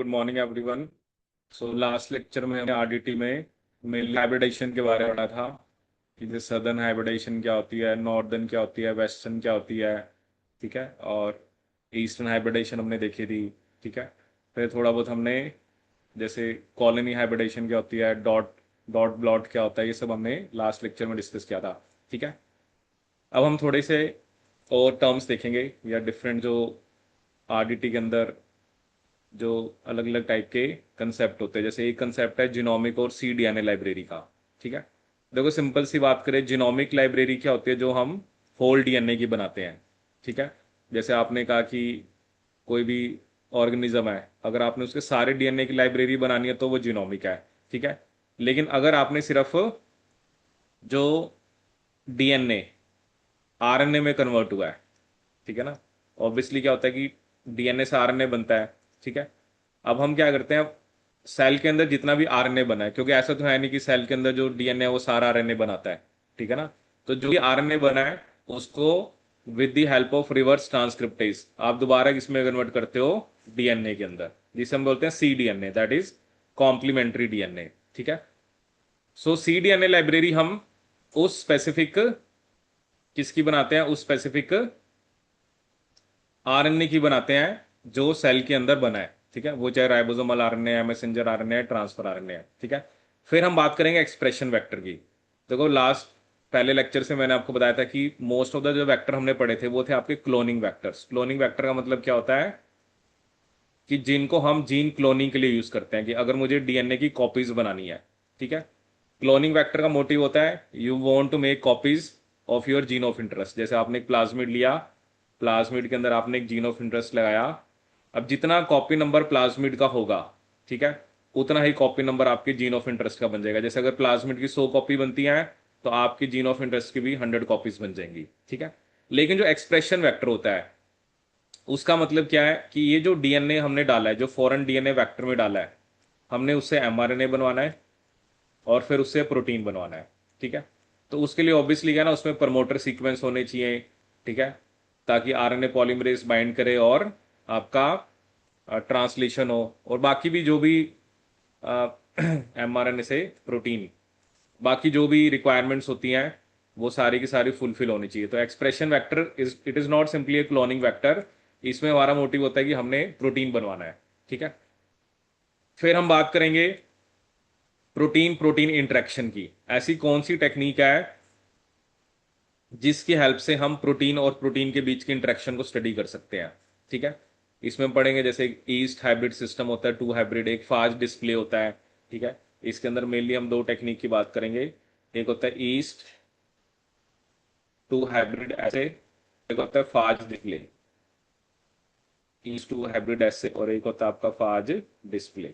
Good morning everyone. So last lecture में हमने RDT में मेनली हाइब्रिडाइजेशन के बारे में पढ़ा था कि जैसे सदर्न हाइब्रिडाइजेशन क्या होती है, नॉर्दर्न क्या होती है, वेस्टर्न क्या होती है। ठीक है। और ईस्टर्न हाइब्रिडाइजेशन हमने देखी थी। ठीक है। फिर थोड़ा बहुत हमने जैसे कॉलोनी हाइब्रिडाइजेशन क्या होती है, डॉट डॉट ब्लॉट क्या होता है, ये सब हमने लास्ट लेक्चर में डिस्कस किया था। ठीक है। अब हम थोड़े से और टर्म्स देखेंगे या डिफरेंट जो आरडीटी के अंदर जो अलग अलग टाइप के कंसेप्ट होते हैं। जैसे एक कंसेप्ट है जीनोमिक और सीडीएनए लाइब्रेरी का। ठीक है। देखो सिंपल सी बात करें, जीनोमिक लाइब्रेरी क्या होती है, जो हम होल डीएनए की बनाते हैं। ठीक है। जैसे आपने कहा कि कोई भी ऑर्गेनिज्म है, अगर आपने उसके सारे डीएनए की लाइब्रेरी बनानी है तो वो जीनोमिक है। ठीक है। लेकिन अगर आपने सिर्फ जो डीएनए आरएनए में कन्वर्ट हुआ है, ठीक है ना, ऑब्वियसली क्या होता है कि डीएनए से आरएनए बनता है। ठीक है। अब हम क्या करते हैं, सेल के अंदर जितना भी आरएनए बना है, क्योंकि ऐसा तो है नहीं कि सेल के अंदर जो डीएनए है वो सारा आरएनए बनाता है। ठीक है ना। तो जो भी आरएनए बना है उसको with the help of reverse transcriptase आप दोबारा किसमें कन्वर्ट करते हो, डीएनए के अंदर, जिसे हम बोलते हैं C DNA, that is complementary DNA. ठीक है। सो सी डीएनए लाइब्रेरी हम उस स्पेसिफिक किसकी बनाते हैं, उस स्पेसिफिक आरएनए की बनाते हैं जो सेल के अंदर बना है। ठीक है। वो चाहे राइबोसोमल आरएनए है, मैसेंजर आरएनए है, ट्रांसफर आरएनए है। ठीक है। फिर हम बात करेंगे एक्सप्रेशन वेक्टर की। देखो लास्ट पहले लेक्चर से मैंने आपको बताया था कि मोस्ट ऑफ द जो वेक्टर हमने पढ़े थे वो थे आपके क्लोनिंग वेक्टर्स। क्लोनिंग वेक्टर का मतलब क्या होता है कि जिनको हम जीन क्लोनिंग के लिए यूज करते हैं, कि अगर मुझे डीएनए की कॉपीज बनानी है। ठीक है। क्लोनिंग वेक्टर का मोटिव होता है you want to make copies of your gene of interest. जैसे आपने एक प्लाज्मिड लिया, प्लाज्मिड के अंदर आपने एक जीन ऑफ इंटरेस्ट लगाया। अब जितना कॉपी नंबर प्लाज्मिड का होगा, ठीक है, उतना ही कॉपी नंबर आपके जीन ऑफ इंटरेस्ट का बन जाएगा। जैसे अगर प्लाज्मिड की 100 कॉपी बनती है तो आपकी जीन ऑफ इंटरेस्ट की भी 100 कॉपीज बन जाएंगी। ठीक है। लेकिन जो एक्सप्रेशन वेक्टर होता है उसका मतलब क्या है कि ये जो डीएनए हमने डाला है, जो फॉरेन डीएनए वेक्टर में डाला है, हमने उससे एमआरएनए बनवाना है और फिर उससे प्रोटीन बनवाना है। ठीक है। तो उसके लिए ऑब्वियसली क्या है ना, उसमें प्रमोटर सीक्वेंस होने चाहिए। ठीक है। ताकि आरएनए पॉलीमरेज बाइंड करे और आपका ट्रांसलेशन हो, और बाकी भी जो भी एमआरएनए से प्रोटीन, बाकी जो भी रिक्वायरमेंट्स होती हैं वो सारी की सारी फुलफिल होनी चाहिए। तो expression vector it is not simply A cloning vector. इसमें हमारा मोटिव होता है कि हमने प्रोटीन बनवाना है। ठीक है। फिर हम बात करेंगे प्रोटीन प्रोटीन इंटरेक्शन की। ऐसी कौन सी टेक्निक है जिसकी हेल्प से हम प्रोटीन और प्रोटीन के बीच की इंटरेक्शन को स्टडी कर सकते हैं। ठीक है। इसमें पढ़ेंगे जैसे ईस्ट हाइब्रिड सिस्टम होता है, टू हाइब्रिड, एक फास्ट डिस्प्ले होता है। ठीक है। इसके अंदर मेनली हम दो टेक्निक की बात करेंगे, एक होता है ईस्ट टू हाइब्रिड ऐसे, एक होता है फाज डिस्प्ले। ईस्ट टू हाइब्रिड ऐसे और एक होता है आपका फाज डिस्प्ले।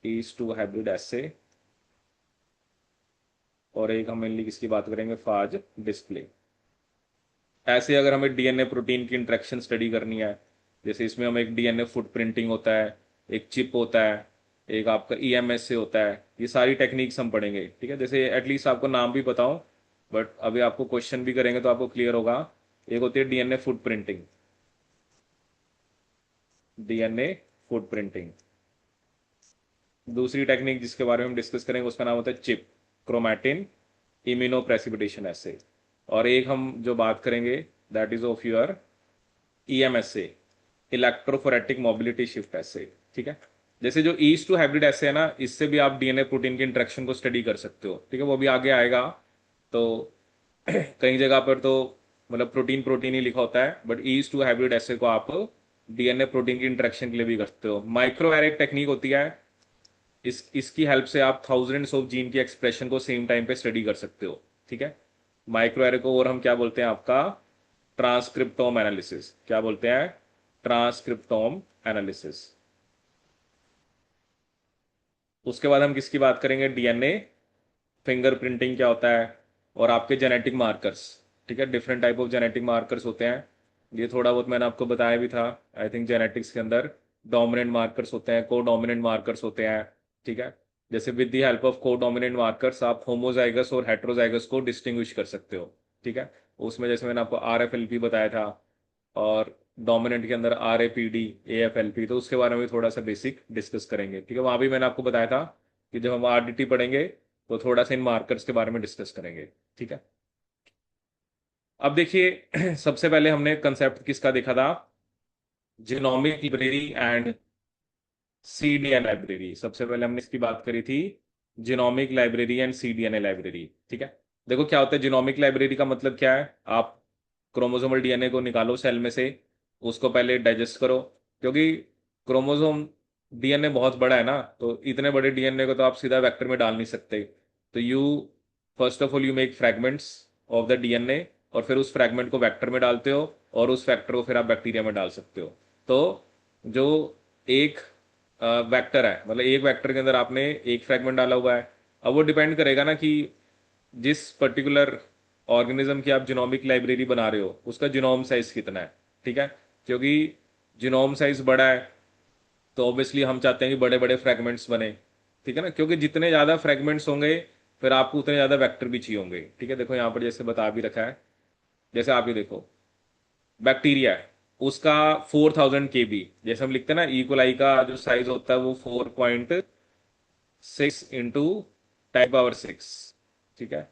ईस्ट टू हाइब्रिड ऐसे और एक हम मेनली किसकी बात करेंगे, फाज डिस्प्ले। ऐसे अगर हमें डीएनए प्रोटीन की इंटरेक्शन स्टडी करनी है, जैसे इसमें हमें एक डीएनए फुट प्रिंटिंग होता है, एक चिप होता है, एक आपका ईएमएस से होता है, ये सारी टेक्निक्स हम पढ़ेंगे। ठीक है। जैसे एटलीस्ट आपको नाम भी बताऊं, बट अभी आपको क्वेश्चन भी करेंगे तो आपको क्लियर होगा। एक होती है DNA foot printing, DNA foot printing. दूसरी टेक्निक जिसके बारे में हम डिस्कस करेंगे उसका नाम होता है चिप, क्रोमैटिन इम्यूनो प्रेसिपिटेशन ऐसे। और एक हम जो बात करेंगे that is of your EMSA, electrophoretic mobility shift ऐसे। ठीक है। जैसे जो ईस्ट टू हाइब्रिड ऐसे है ना, इससे भी आप डीएनए प्रोटीन की इंटरेक्शन को स्टडी कर सकते हो। ठीक है। वो भी आगे आएगा। तो कई जगह पर तो मतलब प्रोटीन प्रोटीन ही लिखा होता है, बट ईस्ट टू हाइब्रिड ऐसे को आप डीएनए प्रोटीन की इंटरेक्शन के लिए भी करते हो। माइक्रोएरे टेक्निक होती है, इसकी हेल्प से आप थाउजेंड्स ऑफ जीन की एक्सप्रेशन को सेम टाइम पे स्टडी कर सकते हो। ठीक है। माइक्रोएरे को और हम क्या बोलते हैं, आपका ट्रांसक्रिप्टोम एनालिसिस। क्या बोलते हैं, ट्रांसक्रिप्टोम एनालिसिस। उसके बाद हम किसकी बात करेंगे, डीएनए फिंगरप्रिंटिंग क्या होता है, और आपके जेनेटिक मार्कर्स। ठीक है। Different type of genetic markers होते हैं, ये थोड़ा बहुत मैंने आपको बताया भी था आई थिंक। जेनेटिक्स के अंदर डोमिनेंट मार्कर्स होते हैं, को डोमिनेंट मार्कर्स होते हैं। ठीक है। जैसे विद द हेल्प ऑफ को डोमिनेंट मार्कर्स आप होमोजाइगस और हेट्रोजाइगस को डिस्टिंग्विश कर सकते हो। ठीक है। उसमें जैसे मैंने आपको आर एफ एल पी बताया था, और डोमिनेंट के अंदर RAPD AFLP, तो उसके बारे में भी थोड़ा सा बेसिक डिस्कस करेंगे। ठीक है, वहां भी मैंने आपको बताया था कि जब हम RDT पढ़ेंगे तो थोड़ा सा इन मार्कर्स के बारे में डिस्कस करेंगे। ठीक है, अब देखिए सबसे पहले हमने कंसेप्ट किसका देखा था, genomic library and CDN library. सबसे पहले हमने इसकी बात करी थी, genomic library and CDNA library. ठीक है, देखो क्या होता है जीनोमिक लाइब्रेरी का मतलब क्या है, आप क्रोमोसोमल DNA को निकालो सेल में से, उसको पहले डाइजेस्ट करो, क्योंकि क्रोमोसोम DNA बहुत बड़ा है ना, तो इतने बड़े DNA को तो आप सीधा वेक्टर में डाल नहीं सकते। तो you first of all you make fragments of the DNA, और फिर उस फ्रैगमेंट को वेक्टर में डालते हो, और उस वेक्टर को फिर आप बैक्टीरिया में डाल सकते हो। तो जो एक वेक्टर है, मतलब एक वेक्टर के अंदर आपने एक फ्रैगमेंट डाला हुआ है, अब वो डिपेंड करेगा ना कि जिस पर्टिकुलर ऑर्गेनिज्म की आप जीनोमिक लाइब्रेरी बना रहे हो उसका जीनोम साइज कितना है। ठीक है, क्योंकि जीनोम साइज बड़ा है तो ऑब्वियसली हम चाहते हैं कि बड़े बड़े फ्रैगमेंट्स बने। ठीक है ना, क्योंकि जितने ज्यादा फ्रैगमेंट्स होंगे फिर आपको उतने ज्यादा वेक्टर भी चाहिए होंगे। ठीक है, देखो यहाँ पर जैसे बता भी रखा है, जैसे आप ये देखो बैक्टीरिया है, उसका 4000 KB, जैसे हम लिखते हैं ना इकोलाई का जो साइज होता है वो 4.6 × 10⁻⁶। ठीक है,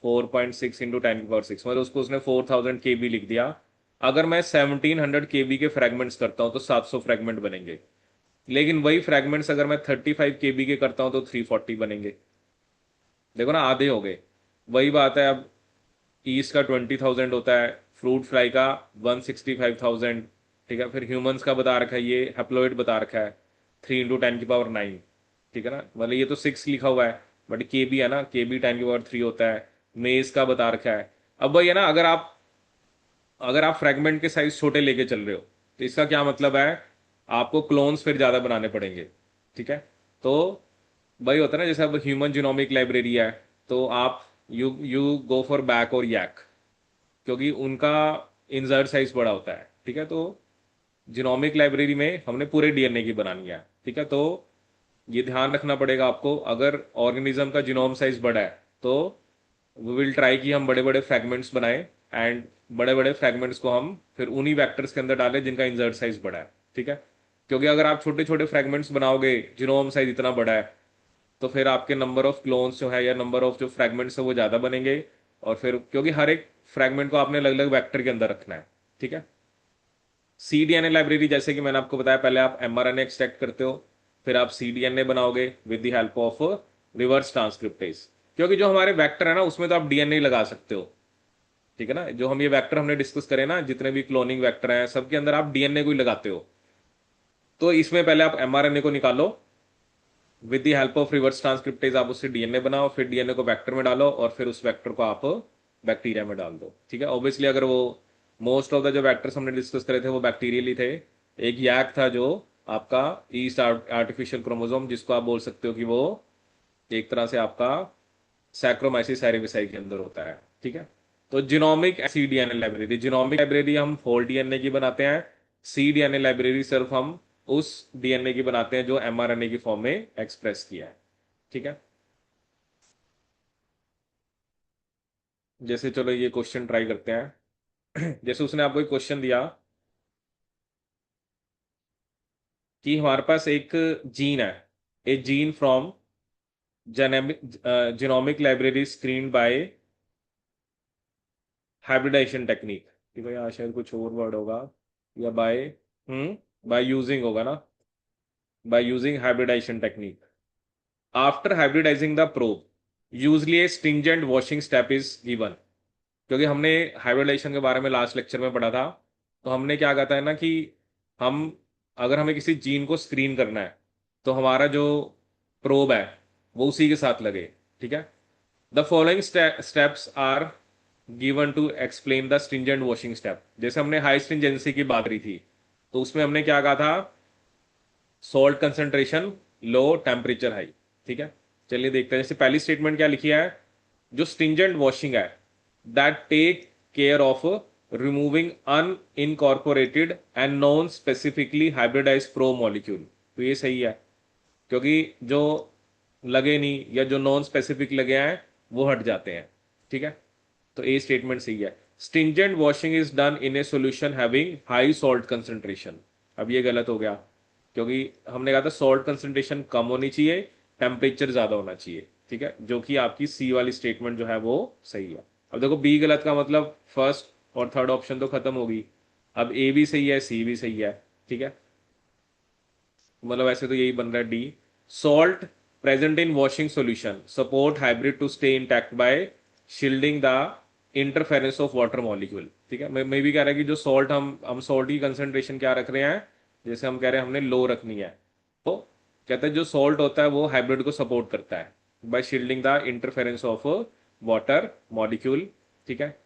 4.6 × 10⁻⁶, मतलब उसको उसने 4000 KB लिख दिया। अगर मैं 1700 KB के फ्रेगमेंट्स करता हूं तो 700 फ्रेगमेंट बनेंगे, लेकिन वही फ्रेगमेंट्स अगर मैं 35 KB के करता हूं तो 340 बनेंगे। देखो ना, आधे हो गए। वही बात है, अब ईस्ट का 20,000 होता है, फ्रूट फ्लाई का 165,000। ठीक है, फिर ह्यूमंस का बता रखा है, ये हैप्लॉइड बता रखा है 3 × 10⁹। ठीक है ना, मतलब ये तो 6 लिखा हुआ है, बट KB है ना, KB 10⁻³ होता है। मेज का बता रखा है। अब वही है ना, अगर आप फ्रेगमेंट के साइज छोटे लेके चल रहे हो तो इसका क्या मतलब है, आपको क्लोन्स फिर ज्यादा बनाने पड़ेंगे। ठीक है, तो वही होता है ना, जैसे अब ह्यूमन जीनोमिक लाइब्रेरी है, तो आप यू गो फॉर बैक और यैक, क्योंकि उनका इंसर्ट साइज बड़ा होता है। ठीक है, तो जीनोमिक लाइब्रेरी में हमने पूरे DNA की बनानी है। ठीक है, तो ये ध्यान रखना पड़ेगा आपको, अगर ऑर्गेनिज्म का जीनोम साइज बड़ा है तो वी विल ट्राई कि हम बड़े बड़े फ्रैगमेंट्स बनाएं, एंड बड़े बड़े फ्रैगमेंट्स को हम फिर उन्हीं वेक्टर्स के अंदर डालें जिनका इंसर्ट साइज बड़ा है। ठीक है, क्योंकि अगर आप छोटे छोटे फ्रैगमेंट्स बनाओगे, जीनोम साइज इतना बड़ा है, तो फिर आपके नंबर ऑफ क्लोन्स जो है या नंबर ऑफ जो फ्रैगमेंट्स है वो ज़्यादा बनेंगे, और फिर क्योंकि हर एक फ्रैगमेंट को आपने अलग अलग वेक्टर के अंदर रखना है। ठीक है, CDNA लाइब्रेरी जैसे कि मैंने आपको बताया, पहले आप mRNA एक्सट्रैक्ट करते हो, फिर आप CDNA बनाओगे with the help of reverse transcriptase, क्योंकि जो हमारे वेक्टर है ना उसमें तो आप DNA लगा सकते हो। ठीक है ना, जो हम ये वेक्टर हमने डिस्कस करे ना, जितने भी क्लोनिंग वेक्टर हैं सबके अंदर आप DNA को ही लगाते हो। तो इसमें पहले आप mRNA को निकालो, with the help of reverse transcriptase आप उससे DNA बनाओ, फिर DNA को वेक्टर में डालो, और फिर उस वेक्टर को आप बैक्टीरिया में डाल दो। ठीक है, ऑब्वियसली अगर वो मोस्ट ऑफ द जो वेक्टर्स हमने डिस्कस करे थे वो बैक्टीरियल ही थे। एक यैक था जो आपका ईस्ट आर्टिफिशियल क्रोमोसोम, जिसको आप बोल सकते हो कि वो एक तरह से आपका सैक्रोमाइसिस एरिविसाई के अंदर होता है। ठीक है, तो genomic CDNA library, genomic library हम होल DNA की बनाते हैं, CDNA लाइब्रेरी सिर्फ हम उस DNA की बनाते हैं जो mRNA की फॉर्म में एक्सप्रेस किया है। ठीक है, जैसे चलो ये क्वेश्चन ट्राई करते हैं जैसे उसने आपको एक क्वेश्चन दिया कि हमारे पास एक जीन है, a gene from genomic library screen by hybridization technique. कि भाई यहाँ शायद कुछ और वर्ड होगा, या बाय यूजिंग होगा ना, by using hybridization technique. After hybridizing the probe usually a stringent washing step is given. क्योंकि हमने हाइब्रिडाइजेशन के बारे में लास्ट लेक्चर में पढ़ा था, तो हमने क्या कहा था ना कि हम अगर हमें किसी जीन को स्क्रीन करना है तो हमारा जो प्रोब है वो उसी के साथ लगे। ठीक है, the following steps are given to explain the stringent washing step. जैसे हमने हाई स्ट्रिंजेंसी की बात करी थी, तो उसमें हमने क्या कहा था, सॉल्ट कंसेंट्रेशन लो, टेम्परेचर हाई। ठीक है, चलिए देखते हैं। जैसे पहली स्टेटमेंट क्या लिखी है, जो स्ट्रिंजेंट वॉशिंग है that take care of removing unincorporated and non specifically hybridize probe molecule. तो ये सही है, क्योंकि जो लगे नहीं या जो नॉन स्पेसिफिक लगे हैं वो हट जाते हैं। ठीक है, तो ए स्टेटमेंट सही है। Stringent washing is done in a solution having high salt concentration. अब ये गलत हो गया, क्योंकि हमने कहा था सॉल्ट कंसंट्रेशन कम होनी चाहिए, टेम्परेचर ज्यादा होना चाहिए, ठीक है, जो कि आपकी सी वाली स्टेटमेंट जो है वो सही है। अब देखो बी गलत का मतलब फर्स्ट और थर्ड ऑप्शन तो खत्म होगी। अब ए भी सही है, सी भी सही है, ठीक है, मतलब ऐसे तो यही बन रहा है D. Salt present in washing solution support hybrid to stay intact by shielding the interference of water molecule, ठीक है। मैं भी कह रहा है कि जो सॉल्ट हम सॉल्ट की कंसेंट्रेशन क्या रख रहे हैं, जैसे हम कह रहे हैं हमने लो रखनी है, तो कहते हैं जो सॉल्ट होता है वो हाइब्रिड को सपोर्ट करता है by shielding the interference of water molecule, ठीक है।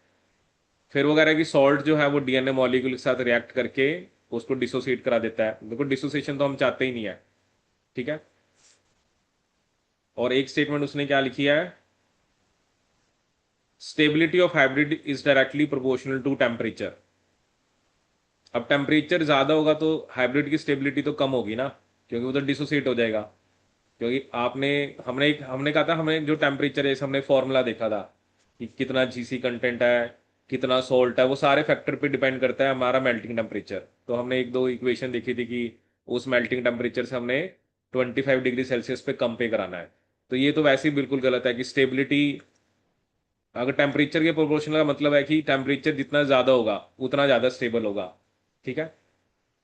फिर वो कह रहा है कि सॉल्ट जो है वो डीएनए मॉलिक्यूल के साथ रिएक्ट करके उसको डिसोसिएट करा देता है। देखो डिसोसिएशन तो हम चाहते ही नहीं है, ठीक है। और एक स्टेटमेंट उसने क्या लिखी है, stability of hybrid is directly proportional to temperature. अब टेम्परेचर ज्यादा होगा तो हाइब्रिड की स्टेबिलिटी तो कम होगी ना, क्योंकि वो तो डिसोसिएट हो जाएगा। क्योंकि आपने हमने कहा था, हमें जो टेम्परेचर है हमने फॉर्मूला देखा था कि कितना जीसी कंटेंट है, कितना सोल्ट है, वो सारे फैक्टर पे डिपेंड करता है हमारा मेल्टिंग टेम्परेचर। तो हमने एक दो इक्वेशन देखी थी कि उस मेल्टिंग टेम्परेचर से हमने 25 डिग्री सेल्सियस पे कम पे कराना है। तो ये तो वैसे ही बिल्कुल गलत है कि स्टेबिलिटी, अगर टेम्परेचर के प्रोपोर्शनल का मतलब है कि टेम्परेचर जितना ज्यादा होगा उतना ज्यादा स्टेबल होगा, ठीक है।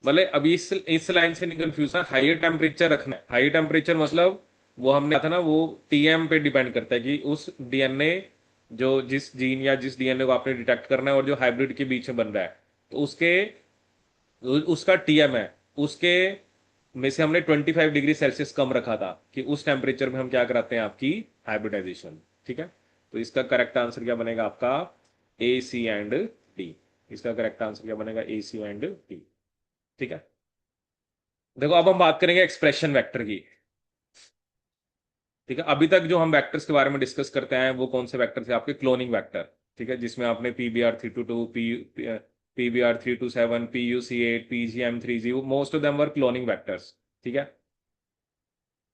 मतलब अभी इस लाइन से नहीं कंफ्यूज है, हाइयर टेम्परेचर रखना है। हाइयर टेम्परेचर मतलब वो हमने कहा था ना, वो टीएम पे डिपेंड करता है कि उस डीएनए, जो जिस जीन या जिस डीएनए को आपने डिटेक्ट करना है और जो हाइब्रिड के बीच में बन रहा है, तो उसके उसका टीएम है, उसके में से हमने 25 डिग्री सेल्सियस कम रखा था कि उस टेम्परेचर में हम क्या कराते हैं आपकी हाइब्रिडाइजेशन, ठीक है। तो इसका करेक्ट आंसर क्या बनेगा आपका, ए सी एंड डी। इसका करेक्ट आंसर क्या बनेगा, ए सी एंड डी, ठीक है। देखो अब हम बात करेंगे एक्सप्रेशन वेक्टर की, ठीक है। अभी तक जो हम वेक्टर्स के बारे में डिस्कस करते हैं वो कौन से वेक्टर थे आपके, क्लोनिंग वेक्टर, ठीक है, जिसमें आपने PBR 322, PBR 327, PUC8, PGM3G, most of them were cloning vectors, ठीक है।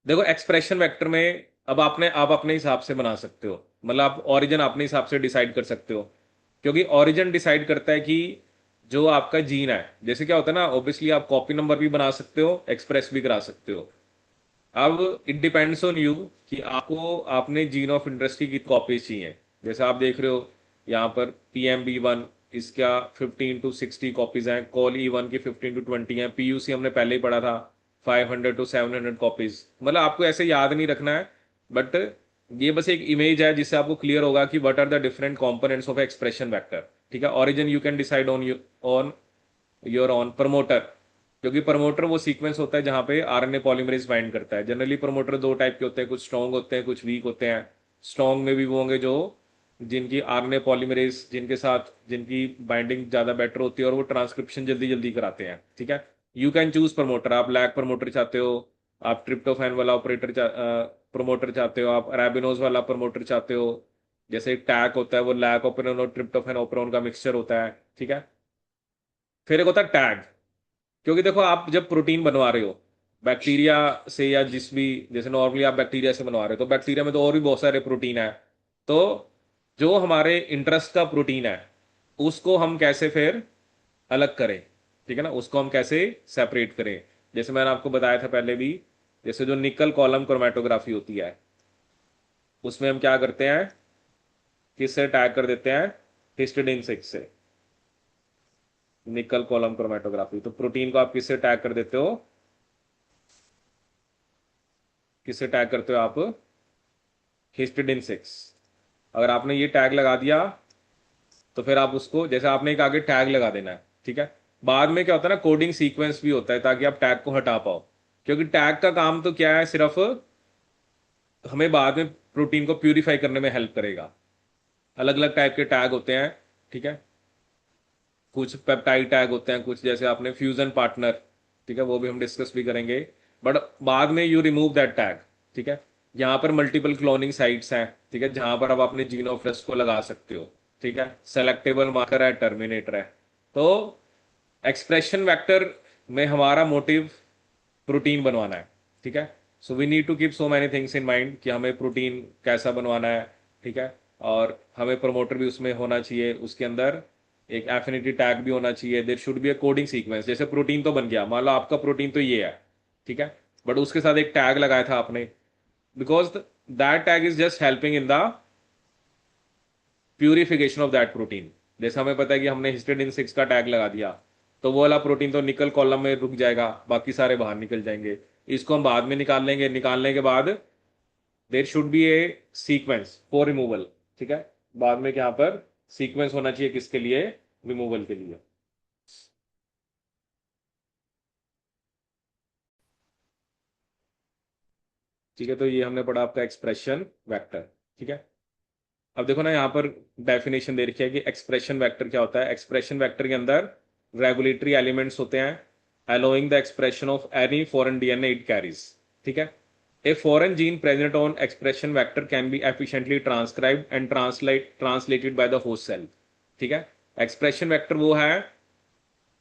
देखो एक्सप्रेशन वेक्टर में अब आप अपने हिसाब से बना सकते हो, मतलब आप ओरिजिन अपने हिसाब से डिसाइड कर सकते हो, क्योंकि ओरिजिन डिसाइड करता है कि जो आपका जीन है, जैसे क्या होता है ना, ऑब्वियसली आप कॉपी नंबर भी बना सकते हो, एक्सप्रेस भी करा सकते हो। अब इट डिपेंड्स ऑन यू कि आपको आपने जीन ऑफ इंटरेस्ट की कॉपीज चाहिए। जैसे आप देख रहे हो यहाँ पर PMB1, इसका 15 to 60 कॉपीज हैं, कॉल E1 की 15 to 20 हैं, PUC हमने पहले ही पढ़ा था 500 to 700 कॉपीज। मतलब आपको ऐसे याद नहीं रखना है, बट ये बस एक इमेज है जिससे आपको क्लियर होगा कि what are the different components of expression vector, ठीक है। Origin you can decide on your own promoter, क्योंकि प्रमोटर वो सीक्वेंस होता है जहां पे RNA पॉलीमरेज बाइंड करता है। जनरली प्रमोटर दो टाइप के होते हैं, कुछ स्ट्रॉन्ग होते हैं, कुछ वीक होते हैं। स्ट्रॉन्ग में भी वो होंगे जो जिनकी RNA पॉलीमरेज जिनके साथ जिनकी बाइंडिंग ज्यादा बेटर होती है और वो ट्रांसक्रिप्शन जल्दी जल्दी कराते हैं, ठीक है। यू कैन चूज प्रमोटर, आप लैक प्रमोटर चाहते हो, आप ट्रिप्टोफैन वाला प्रमोटर चाहते हो, आप अरेबिनोज वाला प्रमोटर चाहते हो। जैसे एक टैक होता है वो लैक ओपेरॉन और ट्रिप्टोफैन ओपेरॉन का मिक्सचर होता है, ठीक है। फिर एक होता है टैग, क्योंकि देखो आप जब प्रोटीन बनवा रहे हो बैक्टीरिया से या जिस भी, जैसे नॉर्मली आप बैक्टीरिया से बनवा रहे हो, तो बैक्टीरिया में तो और भी बहुत सारे प्रोटीन है। तो जो हमारे इंटरेस्ट का प्रोटीन है उसको हम कैसे फिर अलग करें, ठीक है ना, उसको हम कैसे सेपरेट करें। जैसे मैंने आपको बताया था पहले भी, जैसे जो निकल कॉलम क्रोमेटोग्राफी होती है उसमें हम क्या करते हैं, किससे टैग कर देते हैं, हिस्टिडीन 6 से। निकल कॉलम क्रोमेटोग्राफी, तो प्रोटीन को आप किससे टैग कर देते हो, किससे टैग करते हो आप, हिस्टिडिन 6। अगर आपने ये टैग लगा दिया तो फिर आप उसको, जैसे आपने एक आगे टैग लगा देना है, ठीक है। बाद में क्या होता है ना, कोडिंग सीक्वेंस भी होता है ताकि आप टैग को हटा पाओ, क्योंकि टैग का काम तो क्या है, सिर्फ हमें बाद में प्रोटीन को प्यूरिफाई करने में हेल्प करेगा। अलग अलग टाइप के टैग होते हैं, ठीक है। कुछ पेप्टाइड टैग होते हैं, कुछ जैसे आपने फ्यूजन पार्टनर, ठीक है, वो भी हम डिस्कस भी करेंगे। बट बाद में यू रिमूव दैट टैग, ठीक है। यहाँ पर मल्टीपल क्लोनिंग साइट्स हैं, ठीक है, जहां पर आप अपने जीन ऑफ इंटरेस्ट को लगा सकते हो, ठीक है। सेलेक्टेबल मार्कर है, टर्मिनेटर है। तो एक्सप्रेशन वेक्टर में हमारा मोटिव प्रोटीन बनवाना है, ठीक है। So we need to keep so many things in mind कि हमें प्रोटीन कैसा बनवाना है, ठीक है। और हमें प्रमोटर भी उसमें होना चाहिए, उसके अंदर एक एफिनिटी टैग भी होना चाहिए, there should be a coding sequence. जैसे प्रोटीन तो बन गया, मान लो आपका प्रोटीन तो ये है, ठीक है, बट उसके साथ एक टैग लगाया था आपने, because that tag is just helping in the purification of that protein. जैसे हमें पता है कि हमने हिस्टिडीन 6 का टैग लगा दिया, तो वो वाला प्रोटीन तो निकल कॉलम में रुक जाएगा, बाकी सारे बाहर निकल जाएंगे। इसको हम बाद में निकाल लेंगे, निकालने के बाद there should be A sequence for removal, ठीक है, बाद में यहाँ पर सीक्वेंस होना चाहिए किसके लिए, रिमूवल के लिए। ठीक है, तो ये हमने पढ़ा आपका एक्सप्रेशन वेक्टर। ठीक है, अब देखो ना यहाँ पर डेफिनेशन दे रखी है कि एक्सप्रेशन वेक्टर क्या होता है। एक्सप्रेशन वेक्टर के अंदर रेगुलेटरी एलिमेंट्स होते हैं allowing the expression of any foreign DNA it carries. ठीक है, a foreign gene present on expression vector can be efficiently transcribed and translated by the host cell. ठीक है, एक्सप्रेशन वेक्टर वो है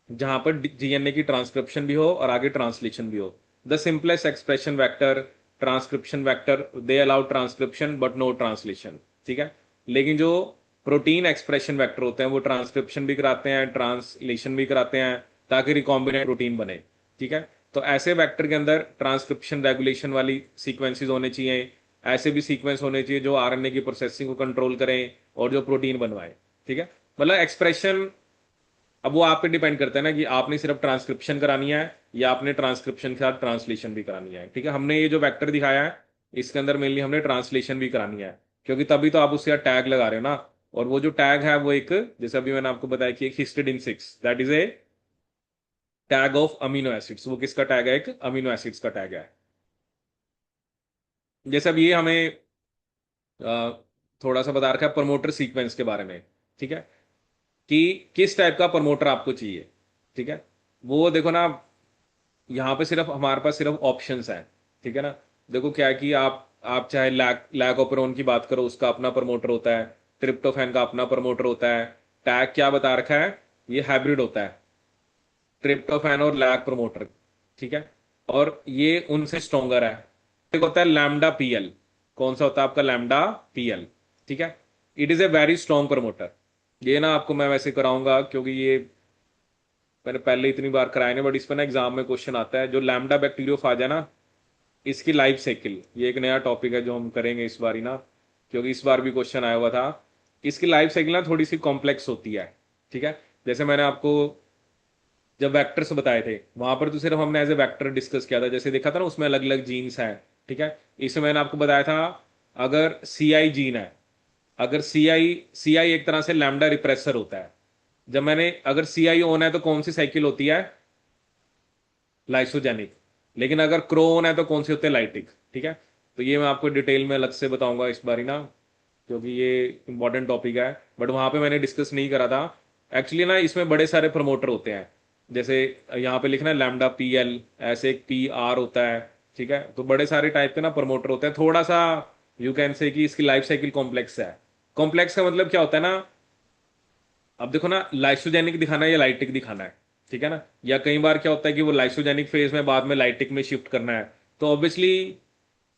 जहां पर डीएनए की ट्रांसक्रिप्शन भी हो और आगे ट्रांसलेशन भी हो। The simplest expression vector transcription vector, they allow transcription but no translation. ठीक है, लेकिन जो प्रोटीन एक्सप्रेशन वेक्टर होते हैं वो ट्रांसक्रिप्शन भी कराते हैं, ट्रांसलेशन भी कराते हैं, ताकि रिकॉम्बिनेंट प्रोटीन बने। ठीक है, तो ऐसे वेक्टर के अंदर ट्रांसक्रिप्शन रेगुलेशन वाली सीक्वेंसेस होने चाहिए, ऐसे भी सीक्वेंस होने चाहिए जो आरएनए की प्रोसेसिंग को कंट्रोल करें और जो प्रोटीन बनवाए। ठीक है, मतलब एक्सप्रेशन, अब वो आप पे डिपेंड करता है ना कि आपने सिर्फ ट्रांसक्रिप्शन करानी है या आपने ट्रांसक्रिप्शन के साथ ट्रांसलेशन भी करानी है। ठीक है, हमने ये जो वेक्टर दिखाया है इसके अंदर मेनली हमने ट्रांसलेशन भी करानी है, क्योंकि तभी तो आप उससे टैग लगा रहे हो ना। और वो जो टैग है वो एक, जैसे अभी मैंने आपको बताया कि एक histidine 6, that is a tag of amino acids. वो किसका टैग है, एक अमीनो एसिड्स का टैग है। जैसे अब ये हमें थोड़ा सा बता रखा है प्रमोटर सीक्वेंस के बारे में। ठीक है, कि किस टाइप का प्रमोटर आपको चाहिए। ठीक है, वो देखो ना, यहाँ पे सिर्फ हमारे पास सिर्फ ऑप्शंस हैं। ठीक है ना, देखो क्या है कि आप चाहे लैकोपेरोन की बात करो, उसका अपना प्रमोटर होता है, ट्रिप्टोफैन का अपना प्रमोटर होता है। टैग क्या बता रखा है, ये हाइब्रिड होता है, ट्रिप्टोफैन और लैक प्रमोटर। ठीक है, और ये उनसे स्ट्रॉन्गर है। एक होता है लैम्डा पीएल। कौन सा होता है आपका लैम्डा पीएल। ठीक है, it is a very strong promoter. ये ना आपको मैं वैसे कराऊंगा क्योंकि ये मैंने पहले इतनी बार कराए नहीं, बट इस पर ना एग्जाम में क्वेश्चन आता है। जो लैम्डा बैक्टीरियोफाज है ना, इसकी लाइफ साइकिल, ये एक नया टॉपिक है जो हम करेंगे इस बार ही ना, क्योंकि इस बार भी क्वेश्चन आया हुआ था। इसकी लाइफ साइकिल ना थोड़ी सी कॉम्प्लेक्स होती है। ठीक है, जैसे मैंने आपको जब वेक्टर्स बताए थे वहां पर तो सिर्फ हमने एज ए वेक्टर डिस्कस किया था, जैसे देखा था ना उसमें अलग अलग जीन्स हैं। ठीक है, इसमें मैंने आपको बताया था अगर सीआई जीन है, अगर सीआई सीआई एक तरह से लैम्डा रिप्रेसर होता है। जब मैंने अगर सीआई ऑन है तो कौन सी साइकिल होती है, लाइसोजेनिक। लेकिन अगर क्रोन है तो कौन सी होते हैं, लाइटिक। ठीक है, तो ये मैं आपको डिटेल में अलग से बताऊंगा इस बारी ना, क्योंकि ये इंपॉर्टेंट टॉपिक है, बट वहां पे मैंने डिस्कस नहीं करा था। एक्चुअली ना इसमें बड़े सारे प्रमोटर होते हैं, जैसे यहाँ पे लिखना है लैम्डा पी एल, ऐसे एक पी आर होता है। ठीक है, तो बड़े सारे टाइप के ना प्रमोटर होते हैं। थोड़ा सा यू कैन से कि इसकी लाइफ साइकिल कॉम्प्लेक्स है। कॉम्प्लेक्स का मतलब क्या होता है ना, अब देखो ना लाइसोजेनिक दिखाना है या लाइटिक दिखाना है। ठीक है ना, या कई बार क्या होता है कि वो लाइसोजेनिक फेज में बाद में लाइटिक में शिफ्ट करना है, तो ऑब्वियसली